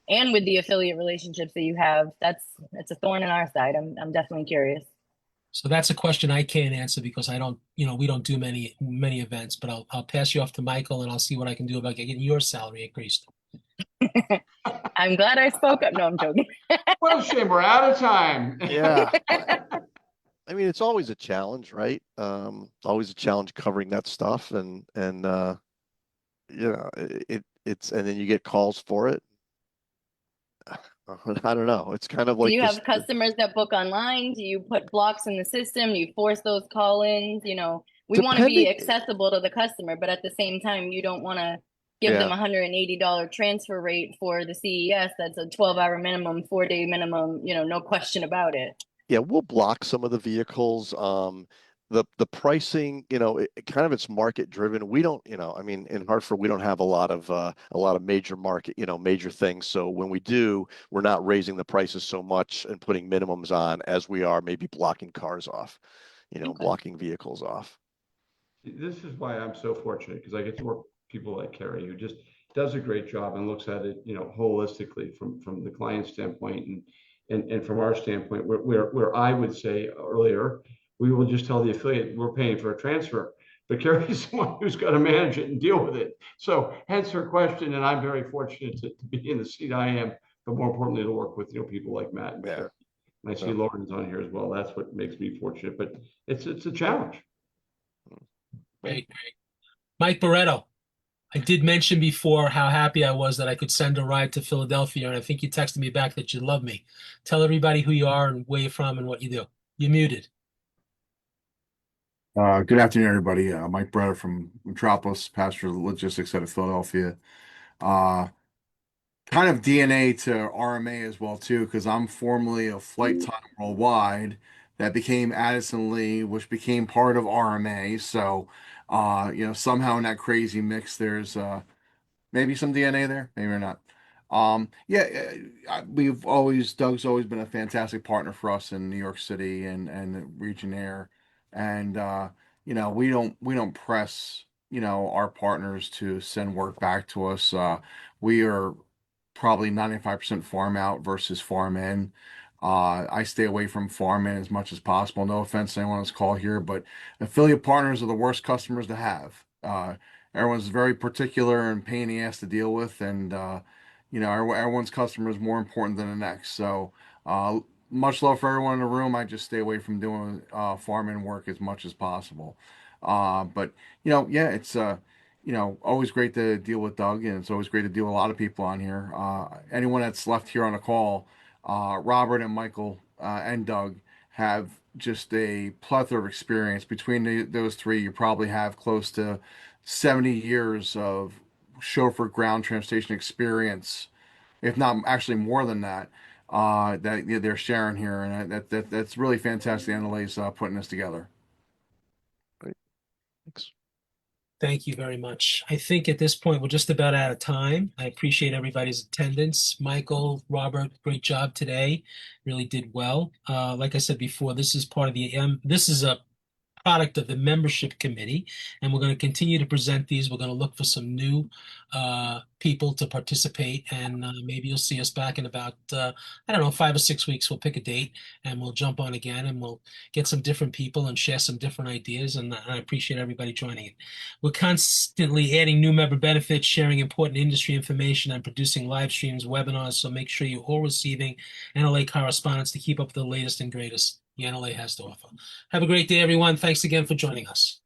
F: and with the affiliate relationships that you have? It's a thorn in our side. I'm definitely curious.
B: So that's a question I can't answer because I don't, we don't do many events, but I'll pass you off to Michael and I'll see what I can do about getting your salary increased.
F: I'm glad I spoke up. No, I'm joking.
A: Well, shame, we're out of time.
C: Yeah. I mean, it's always a challenge, right? Always a challenge covering that stuff, and it's and then you get calls for it. I don't know. It's kind of like
F: Do you have customers that book online? Do you put blocks in the system? Do you force those call-ins? We want to be accessible to the customer, but at the same time, you don't want to give them $180 transfer rate for the CES. That's a 12-hour minimum, 4-day minimum, no question about it.
C: Yeah, we'll block some of the vehicles. The pricing, it's market driven. We don't, I mean, in Hartford, we don't have a lot of major market, major things. So when we do, we're not raising the prices so much and putting minimums on as we are maybe blocking cars off, blocking vehicles off.
A: This is why I'm so fortunate, because I get to work with people like Kerry, who just does a great job and looks at it, holistically from the client standpoint and from our standpoint, where I would say earlier, we will just tell the affiliate we're paying for a transfer, but Kerry's the one who's got to manage it and deal with it. So hence her question, and I'm very fortunate to be in the seat I am, but more importantly to work with people like Matt and Kerry. And I see Lauren's on here as well. That's what makes me fortunate, but it's a challenge.
B: Great. Mike Barretto, I did mention before how happy I was that I could send a ride to Philadelphia, and I think you texted me back that you love me. Tell everybody who you are and where you're from and what you do. You're muted.
G: Good afternoon, everybody. Mike Barretto from Metropolis, Passenger Logistics out of Philadelphia. Kind of DNA to RMA as well, too, because I'm formerly of Flight Time Worldwide that became Addison Lee, which became part of RMA. So, somehow in that crazy mix, there's maybe some DNA there, maybe or not. Doug's always been a fantastic partner for us in New York City and the region there. And we don't press, our partners to send work back to us. We are probably 95% farm out versus farm in. I stay away from farm in as much as possible. No offense to anyone on this call here, but affiliate partners are the worst customers to have. Everyone's very particular and pain in the ass to deal with, and everyone's customer is more important than the next. So, much love for everyone in the room. I just stay away from doing farm-in work as much as possible. But it's always great to deal with Doug, and it's always great to deal with a lot of people on here. Anyone that's left here on the call, Robert and Michael and Doug have just a plethora of experience. Between those three, you probably have close to 70 years of chauffeur ground transportation experience, if not actually more than that, that they're sharing here, and that's really fantastic. NLA's putting this together.
C: Great, thanks.
B: Thank you very much. I think at this point we're just about out of time. I appreciate everybody's attendance. Michael, Robert, great job today. Really did well. Like I said before, this is part of this is a product of the membership committee, and we're going to continue to present these. We're going to look for some new people to participate, and maybe you'll see us back in about, 5 or 6 weeks. We'll pick a date and we'll jump on again, and we'll get some different people and share some different ideas, and I appreciate everybody joining it. We're constantly adding new member benefits, sharing important industry information, and producing live streams, webinars, so make sure you're all receiving NLA correspondence to keep up with the latest and greatest the NLA has to offer. Have a great day, everyone. Thanks again for joining us.